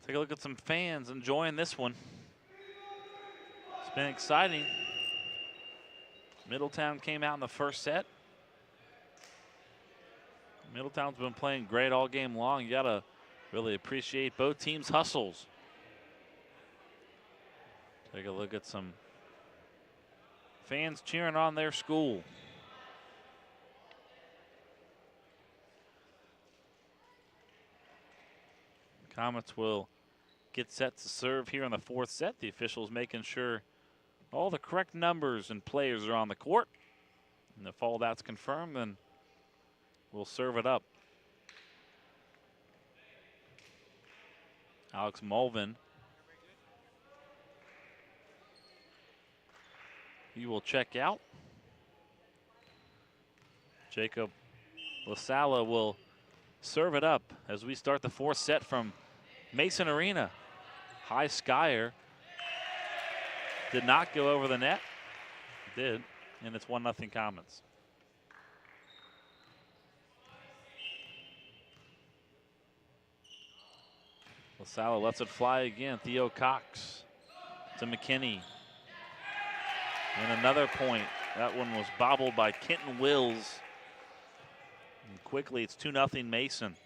Take a look at some fans enjoying this one. It's been exciting. Middletown came out in the first set. Middletown's been playing great all game long. You gotta really appreciate both teams' hustles. Take a look at some fans cheering on their school. Comets will get set to serve here in the fourth set. The officials making sure all the correct numbers and players are on the court. And if all that's confirmed, then we'll serve it up. Alex Mulvin He will check out. Jacob LaSala will serve it up as we start the fourth set from Mason Arena. High Skyer did not go over the net. Did, and it's 1-0 Comets. LaSala lets it fly again. Theo Cox to McKinney. And another point. That one was bobbled by Kenton Wills. And quickly, it's 2-0 Mason.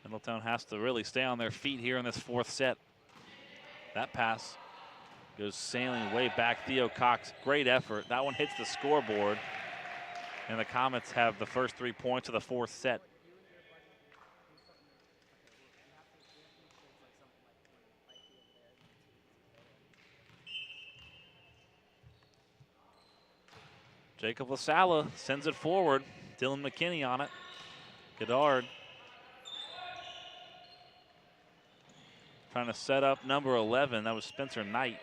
Middletown has to really stay on their feet here in this fourth set. That pass goes sailing way back. Theo Cox, great effort. That one hits the scoreboard. And the Comets have the first 3 points of the fourth set. Jacob LaSala sends it forward. Dylan McKinney on it. Goddard trying to set up number 11. That was Spencer Knight.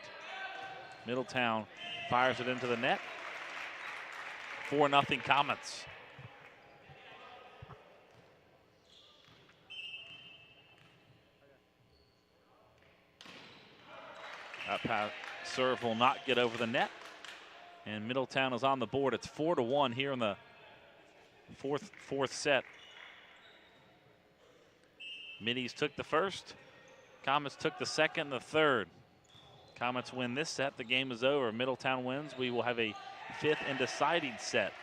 Middletown fires it into the net. 4-0 Comets. That pass serve will not get over the net. And Middletown is on the board. It's 4-1 here in the fourth set. Middies took the first. Comets took the second and the third. Comets win this set. The game is over. Middletown wins. We will have a fifth and deciding set.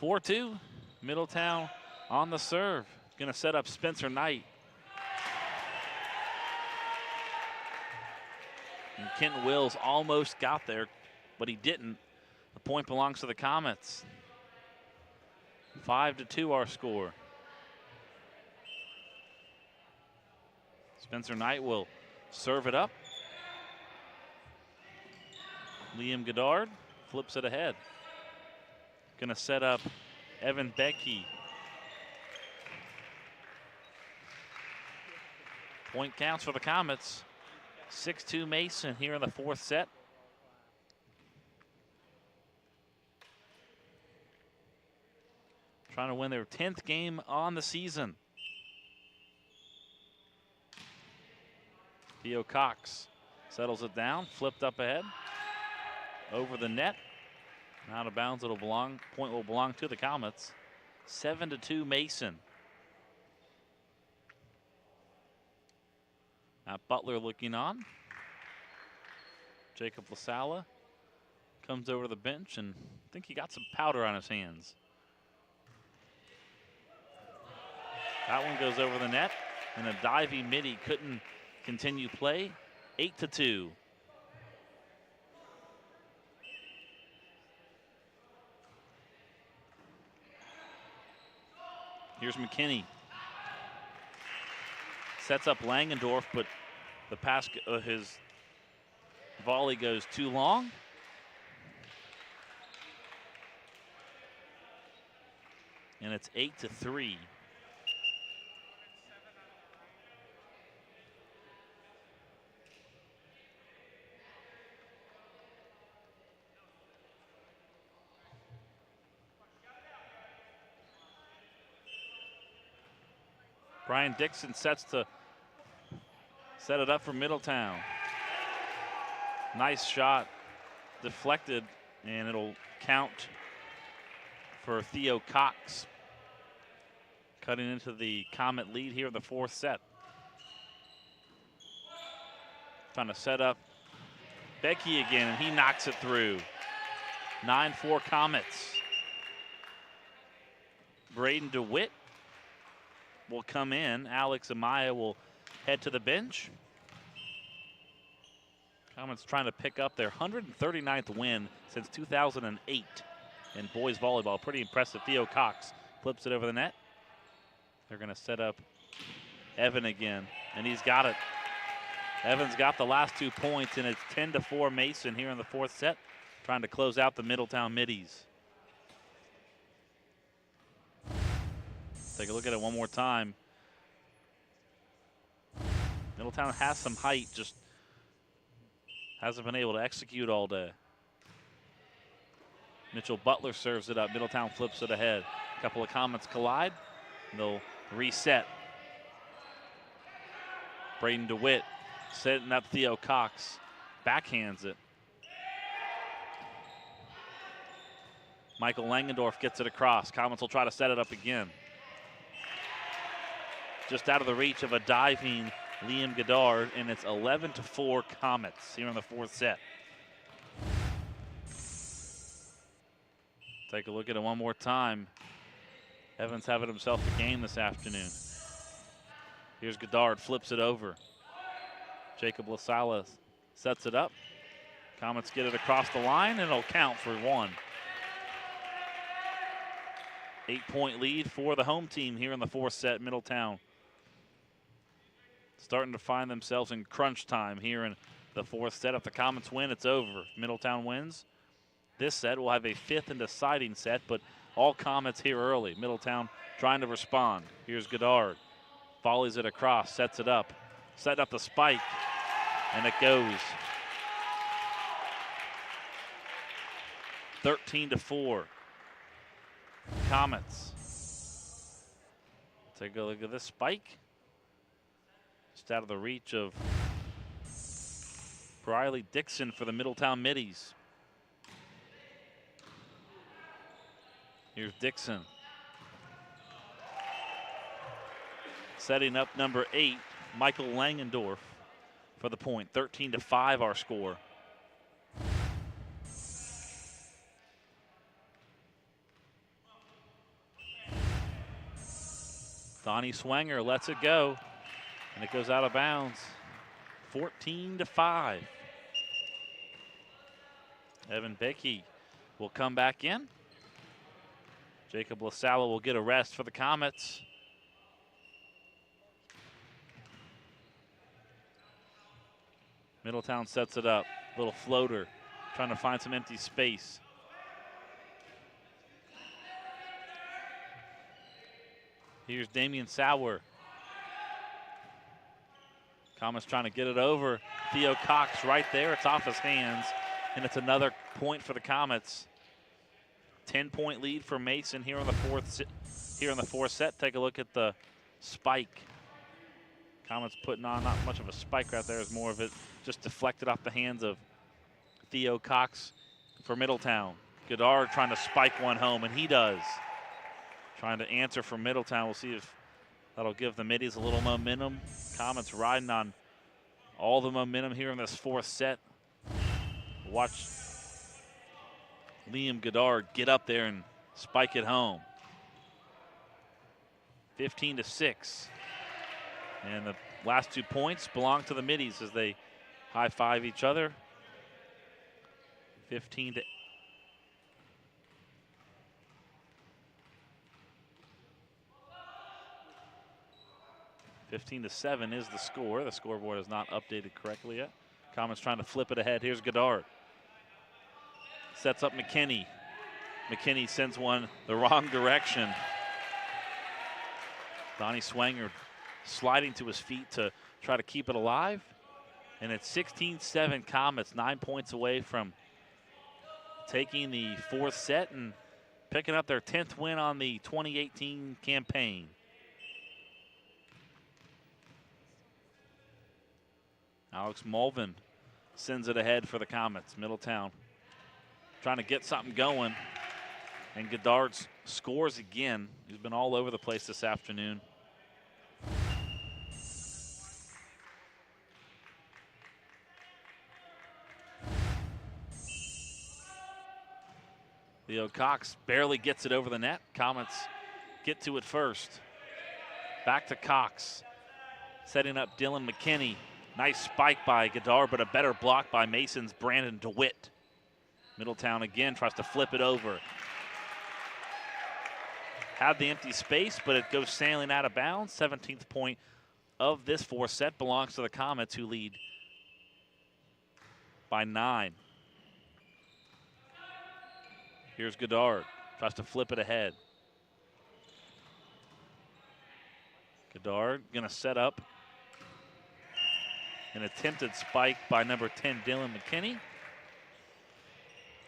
(4-2). Middletown on the serve. Going to set up Spencer Knight. And Kenton Wills almost got there, but he didn't. The point belongs to the Comets. 5-2 our score. Spencer Knight will serve it up. Liam Goddard flips it ahead. Going to set up Evan Becky. Point counts for the Comets. 6-2 Mason here in the fourth set. Trying to win their 10th game on the season. Theo Cox settles it down, flipped up ahead. Over the net. Out of bounds, point will belong to the Comets. 7-2 Mason. Now Butler looking on. Jacob LaSala comes over to the bench, and I think he got some powder on his hands. That one goes over the net, and a diving midi couldn't continue play. 8-2. Here's McKinney. Sets up Langendorf, but the pass, his volley goes too long. And it's 8-3. Brian Dixon sets to set it up for Middletown. Nice shot, deflected, and it'll count for Theo Cox. Cutting into the Comet lead here in the fourth set. Trying to set up Becky again, and he knocks it through. 9-4 Comets. Braden DeWitt will come in. Alex Amaya will head to the bench. Comets trying to pick up their 139th win since 2008 in boys volleyball. Pretty impressive. Theo Cox flips it over the net. They're going to set up Evan again, and he's got it. Evan's got the last 2 points, and it's 10-4 Mason here in the fourth set, trying to close out the Middletown Middies. Take a look at it one more time. Middletown has some height, just hasn't been able to execute all day. Mitchell Butler serves it up. Middletown flips it ahead. A couple of Comets collide. They'll reset. Braden DeWitt setting up Theo Cox. Backhands it. Michael Langendorf gets it across. Comets will try to set it up again. Just out of the reach of a diving Liam Goddard, and it's 11-4 Comets here in the fourth set. Take a look at it one more time. Evans having himself a game this afternoon. Here's Goddard, flips it over. Jacob LaSala sets it up. Comets get it across the line, and it'll count for one. 8-point lead for the home team here in the fourth set. Middletown starting to find themselves in crunch time here in the fourth set. If the Comets win, it's over. If Middletown wins, this set will have a fifth and deciding set, but all Comets here early. Middletown trying to respond. Here's Goddard. Volleys it across, sets it up. Setting up the spike, and it goes. 13-4. Comets. Take a look at this spike. Just out of the reach of Briley Dixon for the Middletown Middies. Here's Dixon. Setting up number 8, Michael Langendorf for the point. 13-5 our score. Donnie Swanger lets it go, and it goes out of bounds. 14-5. Evan Becky will come back in. Jacob LaSala will get a rest for the Comets. Middletown sets it up. Little floater, trying to find some empty space. Here's Damian Sauer. Comets trying to get it over. Theo Cox right there. It's off his hands, and it's another point for the Comets. 10-point lead for Mason here in the fourth set. Take a look at the spike. Comets putting on not much of a spike right there. It's more of it just deflected off the hands of Theo Cox for Middletown. Goddard trying to spike one home, and he does. Trying to answer for Middletown. We'll see if that'll give the Middies a little momentum. Comets riding on all the momentum here in this fourth set. Watch Liam Goddard get up there and spike it home. 15-6. And the last 2 points belong to the Middies as they high-five each other. 15-8. (15-7) is the score. The scoreboard is not updated correctly yet. Comets trying to flip it ahead. Here's Goddard. Sets up McKinney. McKinney sends one the wrong direction. Donnie Swanger sliding to his feet to try to keep it alive. And it's 16-7 Comets, 9 points away from taking the fourth set and picking up their 10th win on the 2018 campaign. Alex Mulvin sends it ahead for the Comets. Middletown trying to get something going. And Goddard scores again. He's been all over the place this afternoon. Theo Cox barely gets it over the net. Comets get to it first. Back to Cox. Setting up Dylan McKinney. Nice spike by Goddard, but a better block by Mason's Brandon DeWitt. Middletown again tries to flip it over. Had the empty space, but it goes sailing out of bounds. 17th point of this fourth set belongs to the Comets, who lead by 9. Here's Goddard, tries to flip it ahead. Goddard gonna set up an attempted spike by number 10, Dylan McKinney.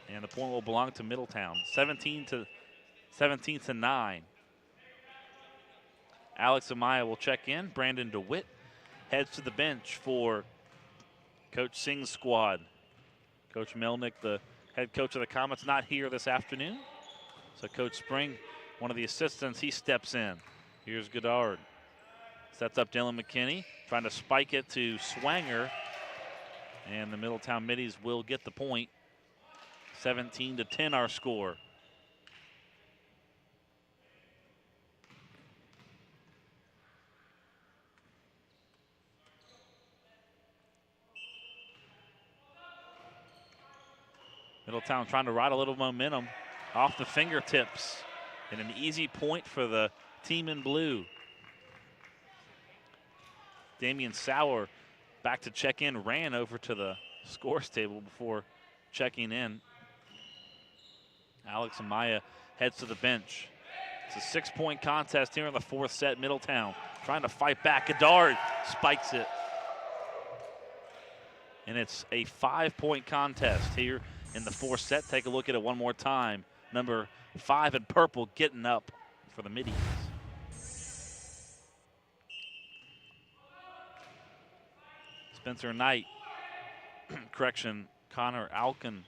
And the point will belong to Middletown, 17 to 9. Alex Amaya will check in. Brandon DeWitt heads to the bench for Coach Singh's squad. Coach Melnick, the head coach of the Comets, not here this afternoon. So Coach Spring, one of the assistants, he steps in. Here's Goddard. Sets up Dylan McKinney, trying to spike it to Swanger. And the Middletown Middies will get the point. 17 to 10 our score. Middletown trying to ride a little momentum off the fingertips. And an easy point for the team in blue. Damian Sauer back to check in, ran over to the scores table before checking in. Alex Amaya heads to the bench. It's a 6-point contest here in the fourth set. Middletown trying to fight back. Goddard spikes it. And it's a 5-point contest here in the fourth set. Take a look at it one more time. Number 5 in purple getting up for the Middies. Spencer Knight, correction, Connor Alkin.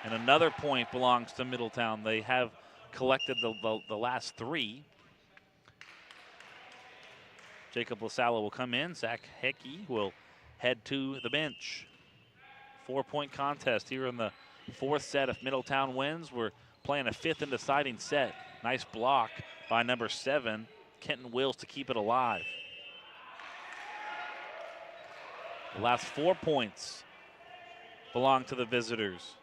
And another point belongs to Middletown. They have collected the last 3. Jacob LaSala will come in. Zach Hecky will head to the bench. 4-point contest here in the fourth set. If Middletown wins, we're playing a 5th and deciding set. Nice block by number 7, Kenton Wills, to keep it alive. The last 4 points belong to the visitors.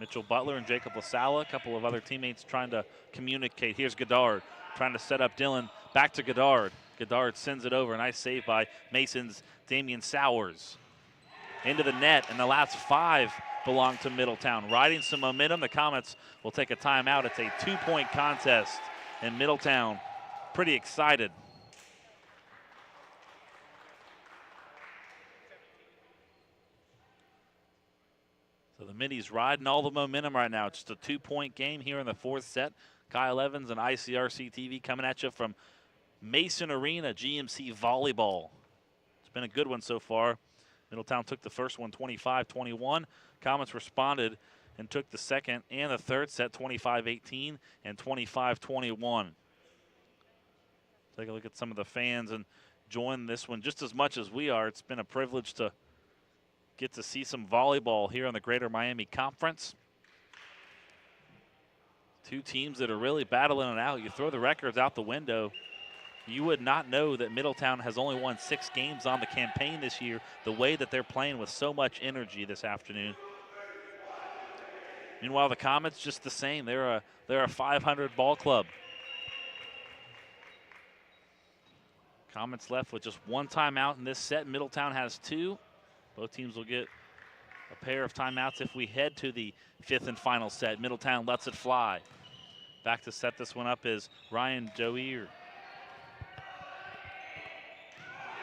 Mitchell Butler and Jacob LaSala, a couple of other teammates trying to communicate. Here's Goddard trying to set up Dylan. Back to Goddard. Goddard sends it over. Nice save by Mason's Damian Sowers. Into the net, and the last 5 belong to Middletown. Riding some momentum, the Comets will take a timeout. It's a 2-point contest, and Middletown pretty excited. So the Middies riding all the momentum right now. Just a 2-point game here in the fourth set. Kyle Evans and ICRC TV coming at you from Mason Arena, GMC Volleyball. It's been a good one so far. Middletown took the first one 25-21. Comets responded and took the second and the third set 25-18 and 25-21. Take a look at some of the fans and join this one just as much as we are. It's been a privilege to get to see some volleyball here on the Greater Miami Conference. 2 teams that are really battling it out. You throw the records out the window, you would not know that Middletown has only won 6 games on the campaign this year, the way that they're playing with so much energy this afternoon. Meanwhile, the Comets just the same. They're a 500 ball club. Comets left with just 1 timeout in this set. Middletown has 2. Both teams will get a pair of timeouts if we head to the 5th and final set. Middletown lets it fly. Back to set this one up is Ryan Joeer.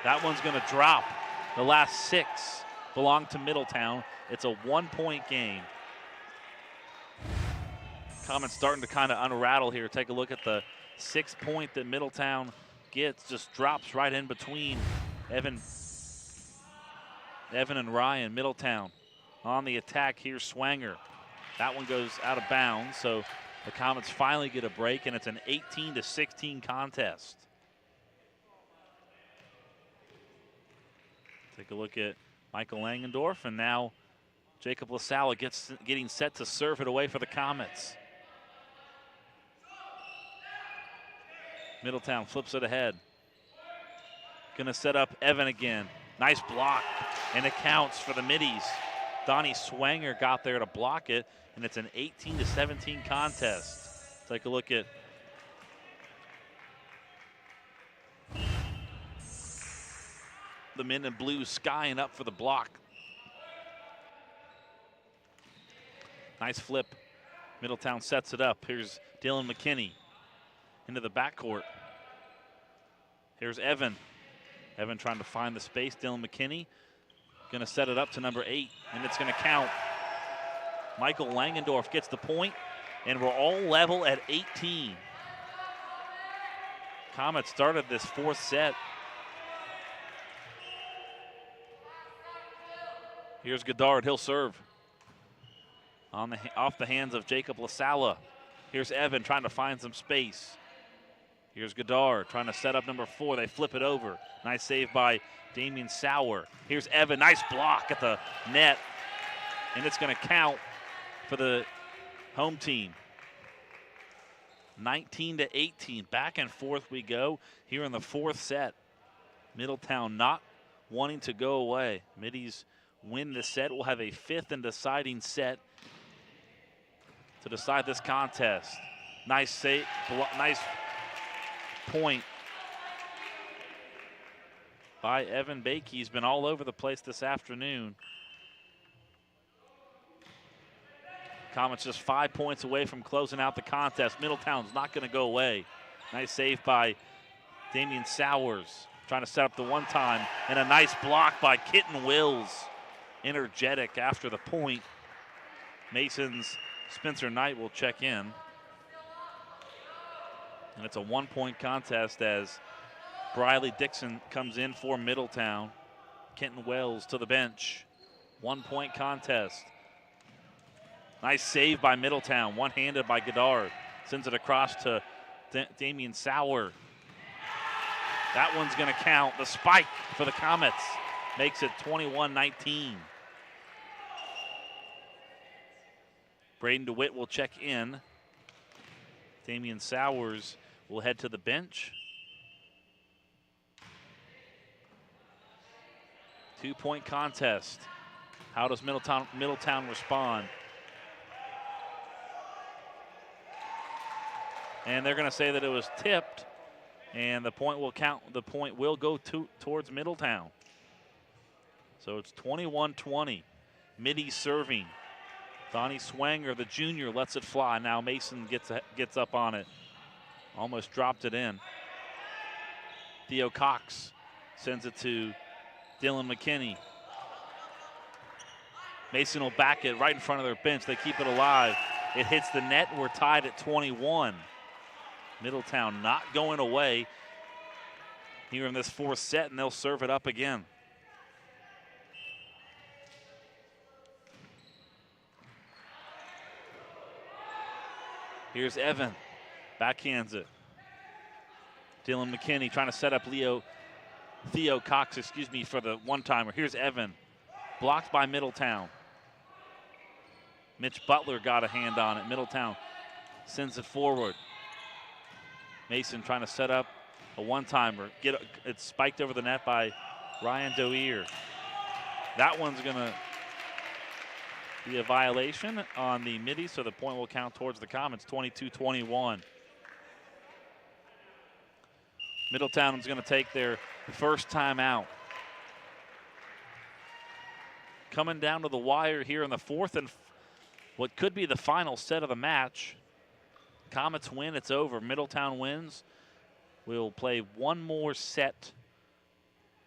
That one's going to drop. The last 6 belong to Middletown. It's a 1-point game. Comets starting to kind of unrattle here. Take a look at the 6-point that Middletown gets. Just drops right in between Evan and Ryan. Middletown on the attack. Here's Swanger. That one goes out of bounds, so the Comets finally get a break, and it's an 18-16 contest. Take a look at Michael Langendorf, and now Jacob LaSala getting set to serve it away for the Comets. Middletown flips it ahead. Gonna set up Evan again. Nice block, and it counts for the Middies. Donnie Swanger got there to block it, and it's an 18-17 contest. Take a look at the men in blue skying up for the block. Nice flip Middletown sets it up. Here's Dylan McKinney into the backcourt. Here's Evan. Evan trying to find the space. Dylan McKinney going to set it up to number 8, and it's going to count. Michael Langendorf gets the point, and we're all level at 18. Comets started this 4th set. Here's Goddard. He'll serve. Off the hands of Jacob LaSala. Here's Evan trying to find some space. Here's Goddard trying to set up number 4. They flip it over. Nice save by Damian Sauer. Here's Evan. Nice block at the net. And it's going to count for the home team. 19-18. Back and forth we go here in the 4th set. Middletown not wanting to go away. Middies win the set. We'll have a 5th and deciding set to decide this contest. Nice save, nice point by Evan Bakey. He's been all over the place this afternoon. Comets just 5 points away from closing out the contest. Middletown's not going to go away. Nice save by Damian Sowers, trying to set up the one time, and a nice block by Kitten Wills. Energetic after the point. Mason's Spencer Knight will check in. And it's a 1-point contest as Briley Dixon comes in for Middletown. Kenton Wells to the bench. 1-point contest. Nice save by Middletown, one-handed by Goddard. Sends it across to Damian Sauer. That one's gonna count. The spike for the Comets makes it 21-19. Braden DeWitt will check in. Damian Sowers will head to the bench. 2-point contest. How does Middletown respond? And they're going to say that it was tipped, and the point will count. The point will go towards Middletown. So it's 21-20. Middy serving. Donnie Swanger, the junior, lets it fly. Now Mason gets up on it. Almost dropped it in. Theo Cox sends it to Dylan McKinney. Mason will back it right in front of their bench. They keep it alive. It hits the net, and we're tied at 21. Middletown not going away here in this 4th set, and they'll serve it up again. Here's Evan, backhands it. Dylan McKinney trying to set up Theo Cox, for the one-timer. Here's Evan, blocked by Middletown. Mitch Butler got a hand on it. Middletown sends it forward. Mason trying to set up a one-timer. It's spiked over the net by Ryan Doeer. That one's gonna be a violation on the Middy, so the point will count towards the Comets, 22-21. Middletown is gonna take their first time out. Coming down to the wire here in the 4th and what could be the final set of the match. Comets win, it's over. Middletown wins. We'll play one more set.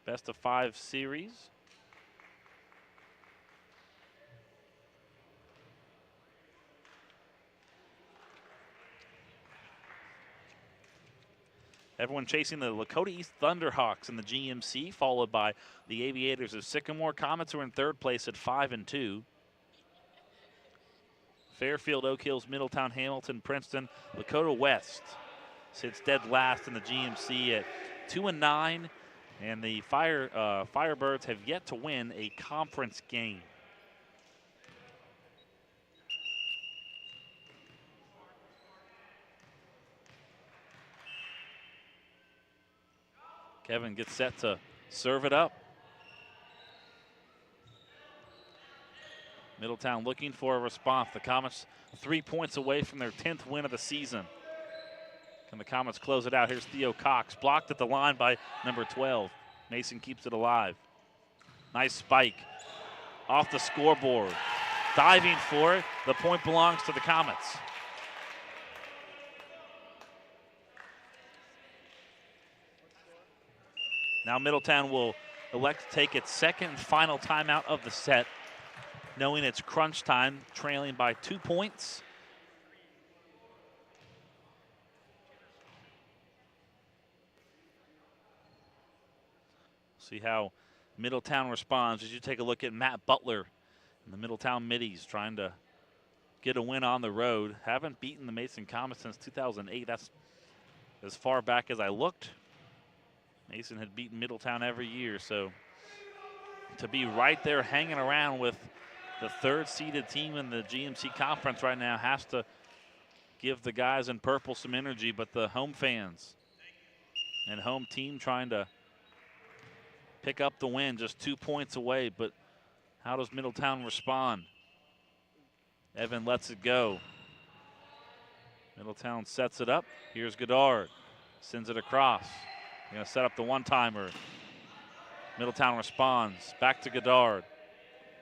Best of 5 series. Everyone chasing the Lakota East Thunderhawks in the GMC, followed by the Aviators of Sycamore. Comets are in 3rd place at 5-2. Fairfield, Oak Hills, Middletown, Hamilton, Princeton, Lakota West sits dead last in the GMC at 2-9, and the Firebirds have yet to win a conference game. Kevin gets set to serve it up. Middletown looking for a response. The Comets 3 points away from their 10th win of the season. Can the Comets close it out? Here's Theo Cox, blocked at the line by number 12. Mason keeps it alive. Nice spike off the scoreboard. diving for it. The point belongs to the Comets. Now Middletown will elect to take its second and final timeout of the set, knowing it's crunch time, trailing by 2 points. See how Middletown responds as you take a look at Matt Butler and the Middletown Middies trying to get a win on the road. Haven't beaten the Mason Comets since 2008. That's as far back as I looked. Mason had beaten Middletown every year, so to be right there hanging around with the third-seeded team in the GMC Conference right now has to give the guys in purple some energy, but the home fans and home team trying to pick up the win, just 2 points away, but how does Middletown respond? Evan lets it go. Middletown sets it up. Here's Goddard, sends it across. Going to set up the one-timer. Middletown responds. Back to Goddard.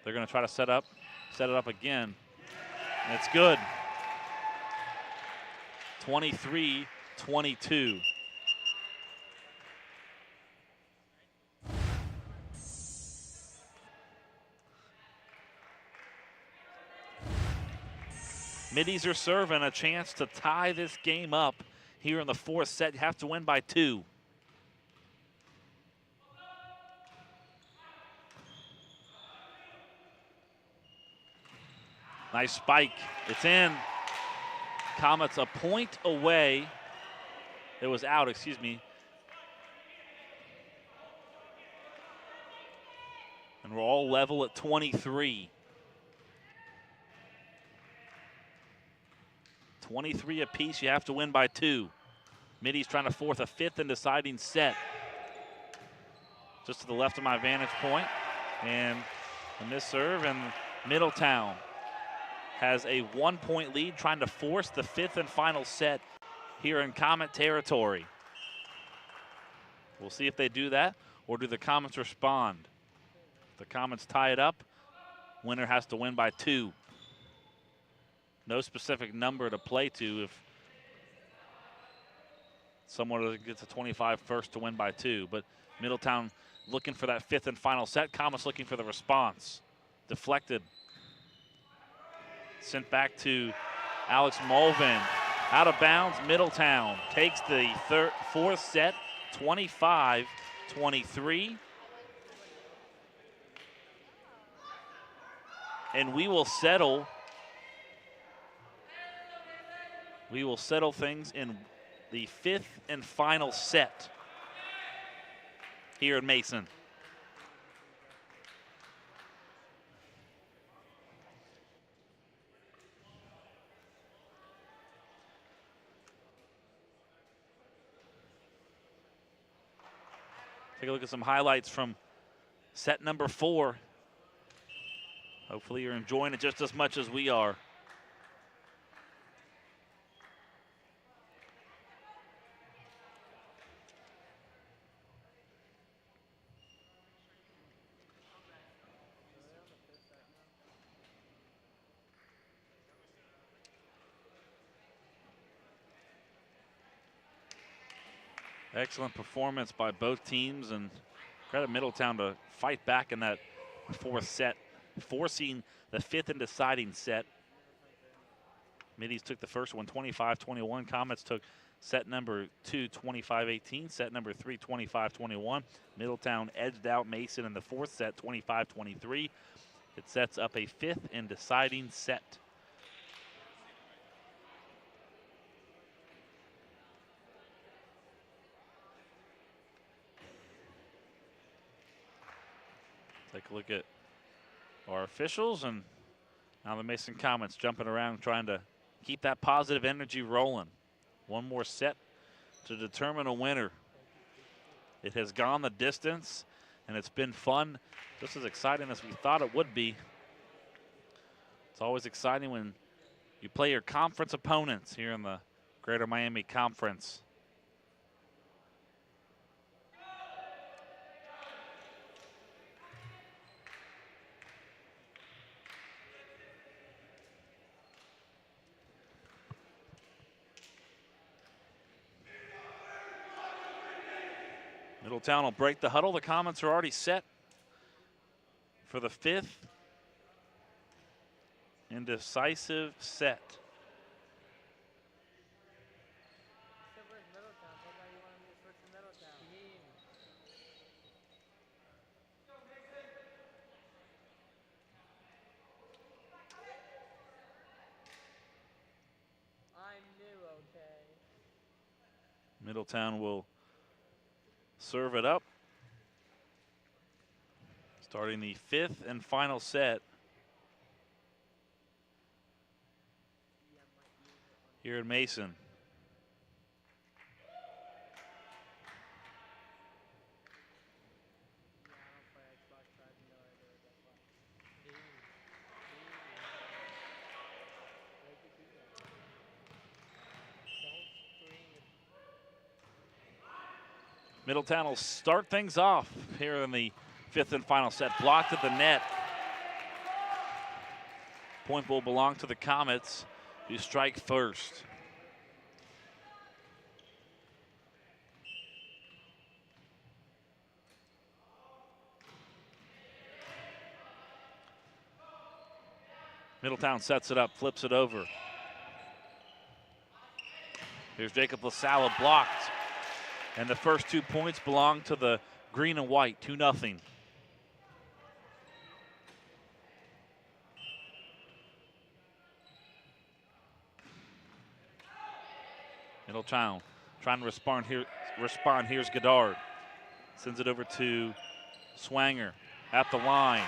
They're going to try to set it up again. And it's good. 23-22. Middies are serving a chance to tie this game up here in the fourth set. You have to win by 2. Nice spike. It's in. Comets a point away. It was out, excuse me. And we're all level at 23. 23 apiece. You have to win by 2. Middies trying to force a fifth and deciding set. Just to the left of my vantage point. And a miss serve, and Middletown has a 1-point lead, trying to force the fifth and final set here in Comet territory. We'll see if they do that, or do the Comets respond. If the Comets tie it up, winner has to win by 2. No specific number to play to if someone gets a 25 first to win by 2. But Middletown looking for that fifth and final set. Comets looking for the response. Deflected. Sent back to Alex Mulvin. Out of bounds, Middletown takes the fourth set, 25-23. And we will settle things in the fifth and final set here in Mason. Take a look at some highlights from set number 4. Hopefully you're enjoying it just as much as we are. Excellent performance by both teams, and credit Middletown to fight back in that fourth set, forcing the fifth and deciding set. Middies took the first one 25-21. Comets took set number 2 25-18, set number 3 25-21. Middletown edged out Mason in the fourth set 25-23. It sets up a fifth and deciding set. Take a look at our officials, and now the Mason Comets jumping around trying to keep that positive energy rolling. One more set to determine a winner. It has gone the distance, and it's been fun, just as exciting as we thought it would be. It's always exciting when you play your conference opponents here in the Greater Miami Conference. Middletown will break the huddle. The comments are already set for the 5th and decisive set. Middletown will serve it up. Starting the 5th and final set here in Mason. Middletown will start things off here in the 5th and final set. Blocked at the net. Point will belong to the Comets, who strike first. Middletown sets it up, flips it over. Here's Jacob LaSalle blocked. And the first 2 points belong to the green and white, 2-0. Middletown trying to respond here. Here's Goddard. Sends it over to Swanger at the line.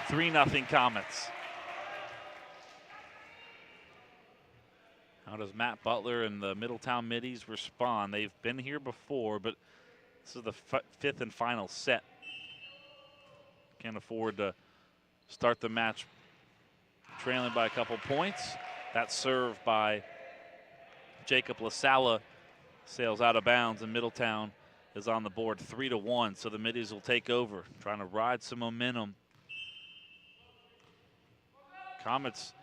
3-0 Comets. How does Matt Butler and the Middletown Middies respond? They've been here before, but this is the 5th and final set. Can't afford to start the match trailing by a couple points. That serve by Jacob LaSalle sails out of bounds, and Middletown is on the board 3-1. So the Middies will take over, trying to ride some momentum. Comets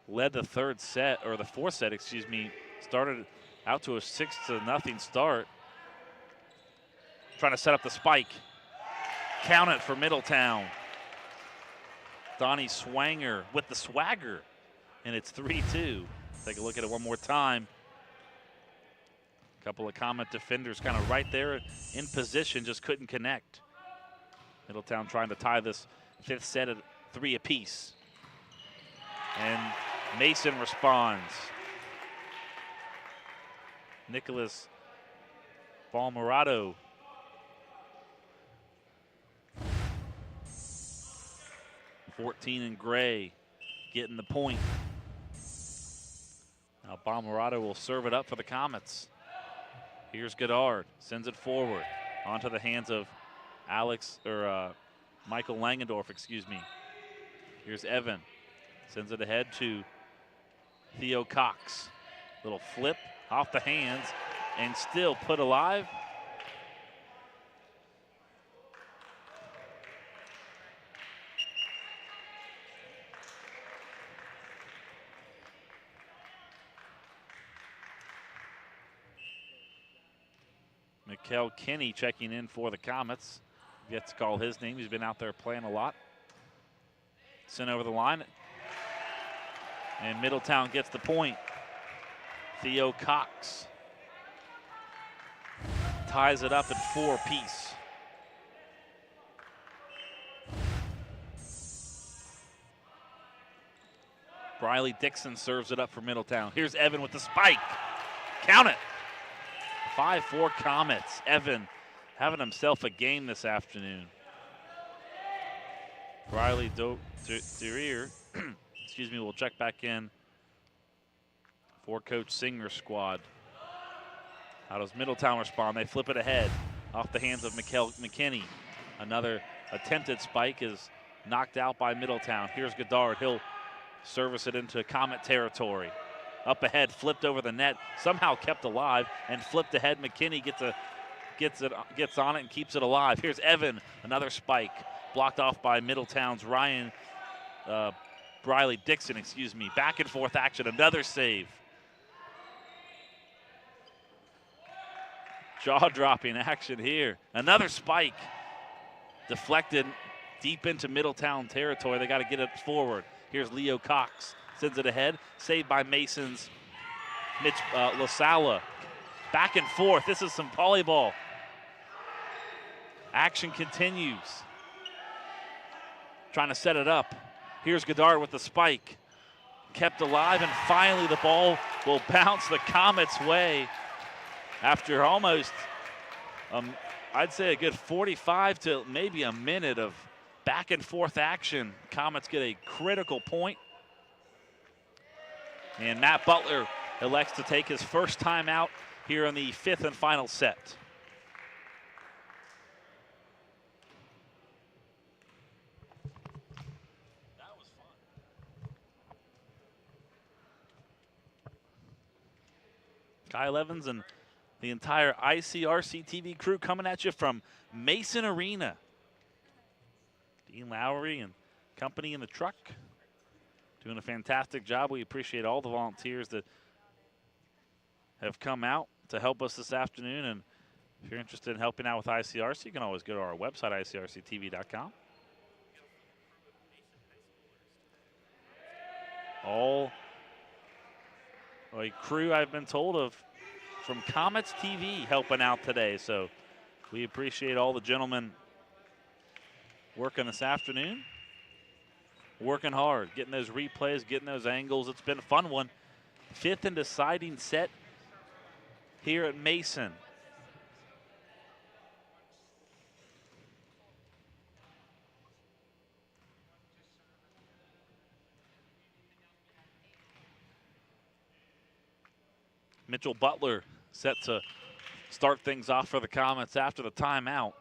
led the 4th set, excuse me, started out to a 6-0 start. Trying to set up the spike. Count it for Middletown. Donnie Swanger with the swagger, and it's 3-2. Take a look at it one more time. A couple of Comet defenders kind of right there in position, just couldn't connect. Middletown trying to tie this 5th set at 3 apiece. And Mason responds. Nicholas Balmerado. $14 in gray getting the point. Now Balmerado will serve it up for the Comets. Here's Goddard, sends it forward onto the hands of Michael Langendorf, excuse me. Here's Evan, sends it ahead to Theo Cox. Little flip off the hands and still put alive. Mikel Kinney checking in for the Comets. Get to call his name. He's been out there playing a lot. Sent over the line. And Middletown gets the point. Theo Cox ties it up at 4 apiece. Briley Dixon serves it up for Middletown. Here's Evan with the spike. Count it. 5-4 Comets. Evan having himself a game this afternoon. Briley Durir, excuse me, will check back in for Coach Singer's squad. How does Middletown respond? They flip it ahead off the hands of McKinney. Another attempted spike is knocked out by Middletown. Here's Goddard. He'll service it into Comet territory. Up ahead, flipped over the net, somehow kept alive, and flipped ahead. McKinney gets on it and keeps it alive. Here's Evan, another spike, blocked off by Middletown's Briley Dixon, excuse me. Back and forth action, another save. Jaw-dropping action here. Another spike. Deflected deep into Middletown territory. They got to get it forward. Here's Leo Cox. Sends it ahead. Saved by Mason's Mitch LaSala. Back and forth. This is some volleyball. Action continues. Trying to set it up. Here's Goddard with the spike. Kept alive, and finally the ball will bounce the Comets' way after almost, I'd say a good 45 to maybe a minute of back and forth action. Comets get a critical point. And Matt Butler elects to take his first time out here in the 5th and final set. That was fun. Kyle Evans and the entire ICRC TV crew coming at you from Mason Arena. Dean Lowry and company in the truck doing a fantastic job. We appreciate all the volunteers that have come out to help us this afternoon. And if you're interested in helping out with ICRC, you can always go to our website, icrctv.com. All a crew I've been told of from Comets TV helping out today. So we appreciate all the gentlemen working this afternoon. Working hard, getting those replays, getting those angles. It's been a fun one. 5th and deciding set here at Mason. Mitchell Butler set to start things off for the Comets after the timeout.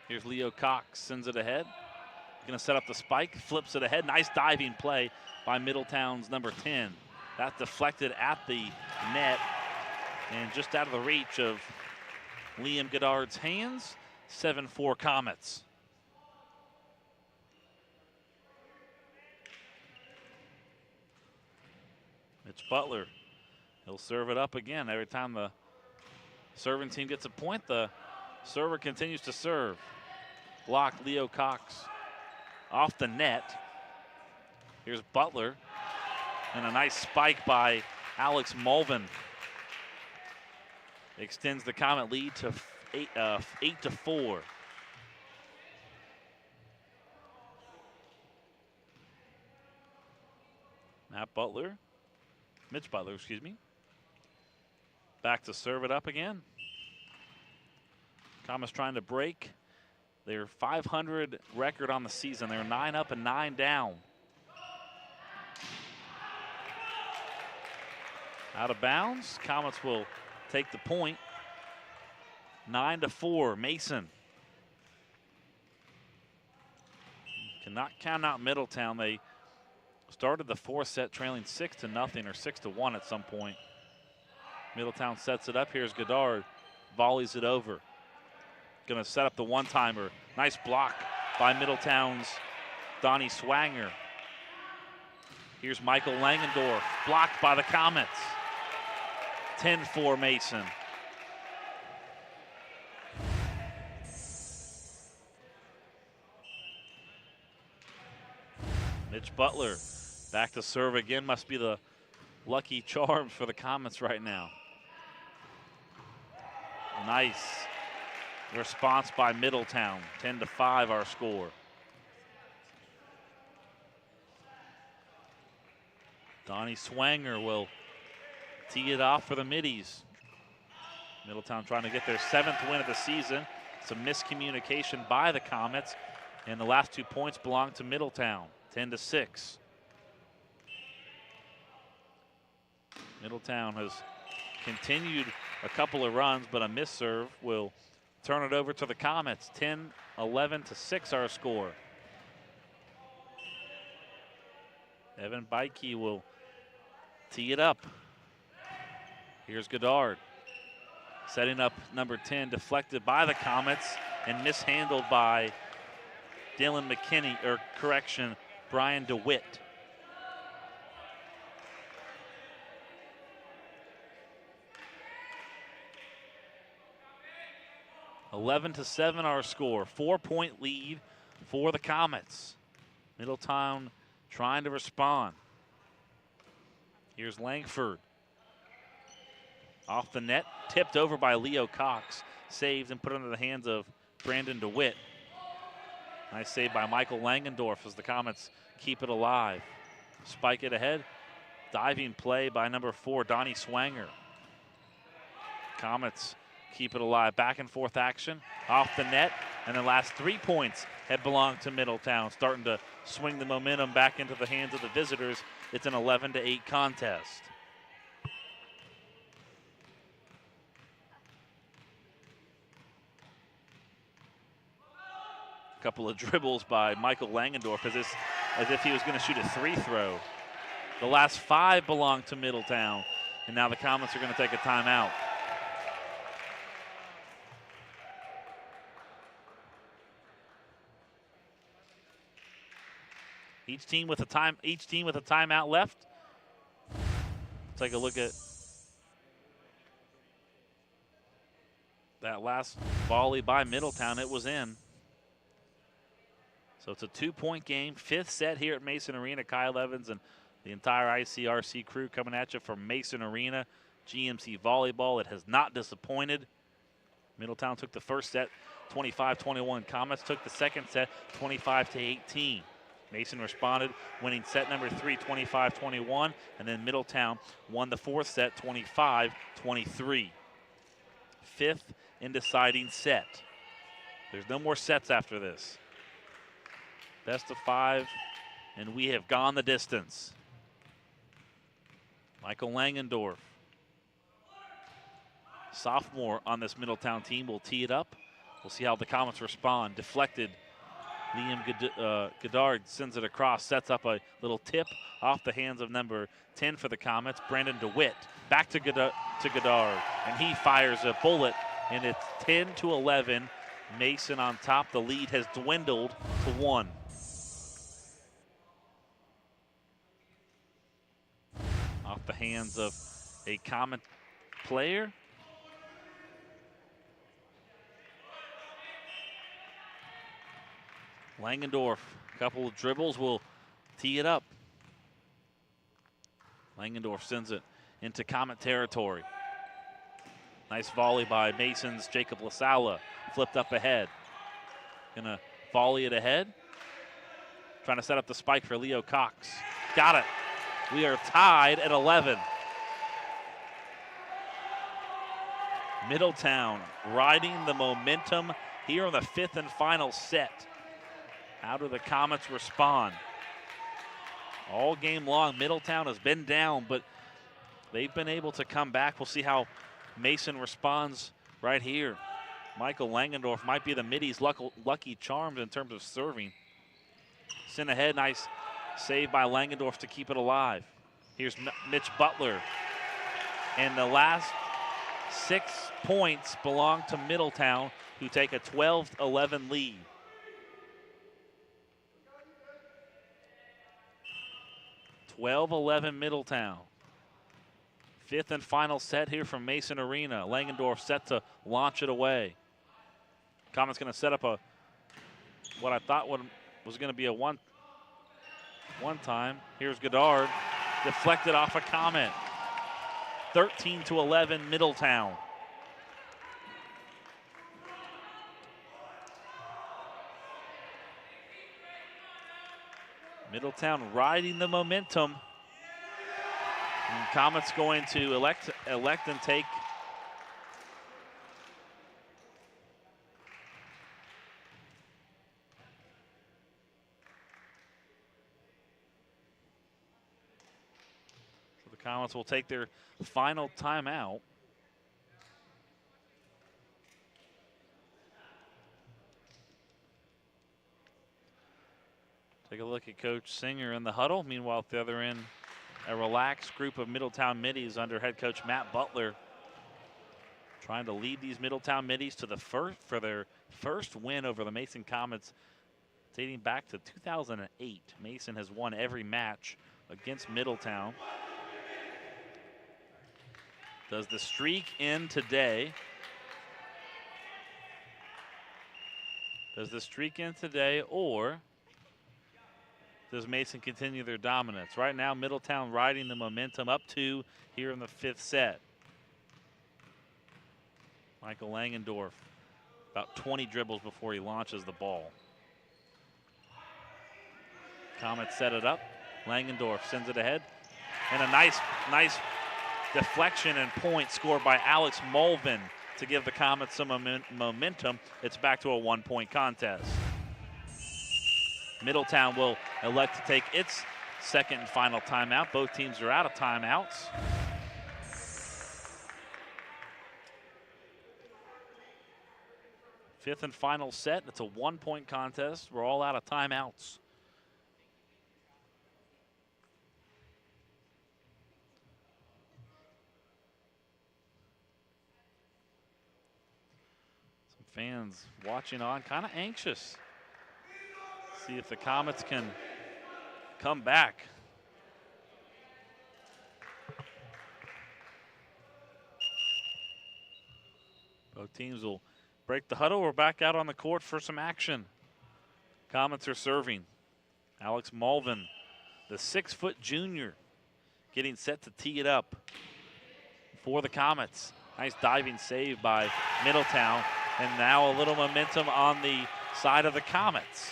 Here's Leo Cox, sends it ahead. Gonna set up the spike, flips it ahead. Nice diving play by Middletown's number 10. That deflected at the net and just out of the reach of Liam Goddard's hands. 7-4 Comets. Mitch Butler, he'll serve it up again. Every time the serving team gets a point, the server continues to serve. Block Leo Cox off the net. Here's Butler, and a nice spike by Alex Mulvin. Extends the Comet lead to 8-4. Mitch Butler, excuse me. Back to serve it up again. Comets trying to break their 500 record on the season. They're 9 up and 9 down. Out of bounds. Comets will take the point. 9-4, Mason. Cannot count out Middletown. They started the 4th set trailing 6-0 or 6-1 at some point. Middletown sets it up. Here's Goddard, volleys it over. Gonna set up the one-timer. Nice block by Middletown's Donnie Swanger. Here's Michael Langendorf, blocked by the Comets. 10-4 Mason. Mitch Butler back to serve again. Must be the lucky charms for the Comets right now. Nice response by Middletown. 10-5 our score. Donnie Swanger will tee it off for the Middies. Middletown trying to get their 7th win of the season. Some miscommunication by the Comets, and the last 2 points belong to Middletown. 10-6. Middletown has continued a couple of runs, but a miss serve will turn it over to the Comets. 10-11-6 our score. Evan Beike will tee it up. Here's Goddard. Setting up number 10, deflected by the Comets and mishandled by Dylan McKinney, or correction, Brian DeWitt. 11-7 our score. 4-point lead for the Comets. Middletown trying to respond. Here's Langford. Off the net, tipped over by Leo Cox. Saved and put into the hands of Brandon DeWitt. Nice save by Michael Langendorf as the Comets keep it alive. Spike it ahead. Diving play by number 4, Donnie Swanger. Comets keep it alive. Back and forth action. Off the net. And the last 3 points had belonged to Middletown. Starting to swing the momentum back into the hands of the visitors. It's an 11-8 contest. A couple of dribbles by Michael Langendorf as if he was going to shoot a 3 throw. The last 5 belong to Middletown, and now the Comets are going to take a timeout. Each team with a timeout left. Take a look at that last volley by Middletown. It was in. So it's a 2-point game. 5th set here at Mason Arena. Kyle Evans and the entire ICRC crew coming at you from Mason Arena. GMC Volleyball. It has not disappointed. Middletown took the first set 25-21. Comets took the second set 25-18. Mason responded, winning set number 3 25-21, and then Middletown won the 4th set 25-23. 5th and deciding set. There's no more sets after this. Best of 5, and we have gone the distance. Michael Langendorf, sophomore on this Middletown team, will tee it up. We'll see how the Comets respond. Deflected. Liam Goddard sends it across, sets up a little tip off the hands of number 10 for the Comets, Brandon DeWitt. Back to Goddard, and he fires a bullet, and it's 10-11. Mason on top. The lead has dwindled to 1. Off the hands of a Comet player. Langendorf, a couple of dribbles, will tee it up. Langendorf sends it into Comet territory. Nice volley by Mason's Jacob LaSala. Flipped up ahead. Gonna volley it ahead. Trying to set up the spike for Leo Cox. Got it. We are tied at 11. Middletown riding the momentum here in the 5th and final set. How do the Comets respond? All game long, Middletown has been down, but they've been able to come back. We'll see how Mason responds right here. Michael Langendorf might be the Middies' lucky charms in terms of serving. Sent ahead, nice save by Langendorf to keep it alive. Here's Mitch Butler. And the last 6 points belong to Middletown, who take a 12-11 lead. Middletown. 5th and final set here from Mason Arena. Langendorf set to launch it away. Comets going to set up what I thought was going to be a one time. Here's Goddard, deflected off a Comet. 13-11 Middletown. Middletown riding the momentum. And Comets going to elect and take so the Comets will take their final timeout. Take a look at Coach Singer in the huddle. Meanwhile, at the other end, a relaxed group of Middletown Middies under head coach Matt Butler, trying to lead these Middletown Middies to for their first win over the Mason Comets dating back to 2008. Mason has won every match against Middletown. Does the streak end today? Does the streak end today, or does Mason continue their dominance? Right now, Middletown riding the momentum up 2 here in the 5th set. Michael Langendorf, about 20 dribbles before he launches the ball. Comets set it up. Langendorf sends it ahead. And a nice deflection and point scored by Alex Mulvin to give the Comets some momentum. It's back to a 1-point contest. Middletown will elect to take its second and final timeout. Both teams are out of timeouts. Fifth and final set. It's a 1-point contest. We're all out of timeouts. Some fans watching on, kind of anxious. See if the Comets can come back. Both teams will break the huddle. We're back out on the court for some action. Comets are serving. Alex Mulvin, the 6-foot junior, getting set to tee it up for the Comets. Nice diving save by Middletown, and now a little momentum on the side of the Comets.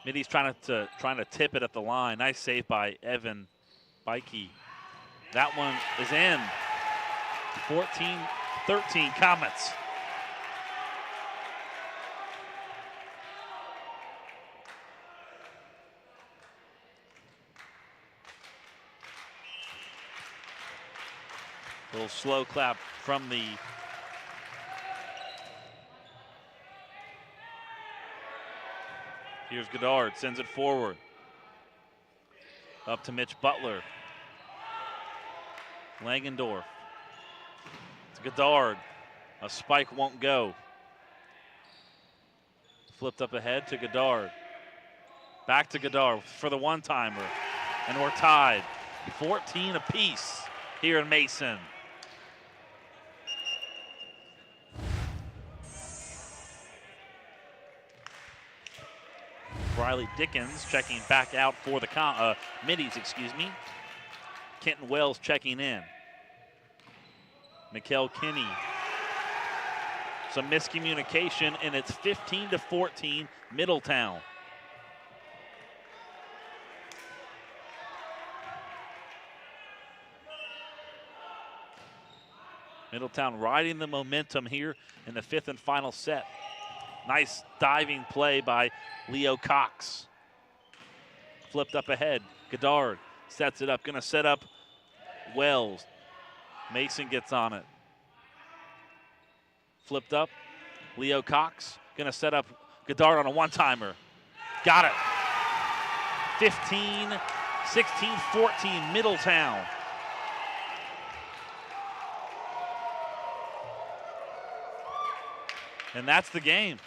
Middy's trying to tip it at the line. Nice save by Evan Bikey. That one is in. 14-13 Comets. A little slow clap from the Here's Goddard, sends it forward. Up to Mitch Butler. Langendorf. It's Goddard. A spike won't go. Flipped up ahead to Goddard. Back to Goddard for the one-timer. And we're tied. 14 apiece here in Mason. Riley Dickens checking back out for the middies, excuse me. Kenton Wells checking in. Mikkel Kinney. Some miscommunication, and it's 15-14 Middletown. Middletown riding the momentum here in the 5th and final set. Nice diving play by Leo Cox. Flipped up ahead. Goddard sets it up. Going to set up Wells. Mason gets on it. Flipped up. Leo Cox going to set up Goddard on a one-timer. Got it. 15, 16, 14 Middletown. And that's the game.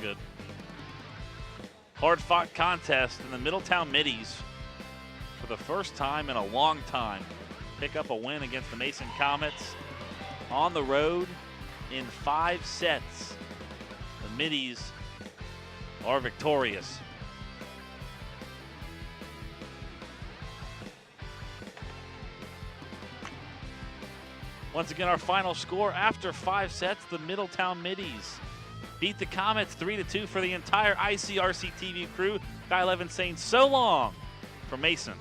Good. Hard-fought contest in the Middletown Middies for the first time in a long time. Pick up a win against the Mason Comets on the road in 5 sets. The Middies are victorious. Once again, our final score after 5 sets, the Middletown Middies beat the Comets 3-2 for the entire ICRC TV crew. Guy Levin saying so long from Mason.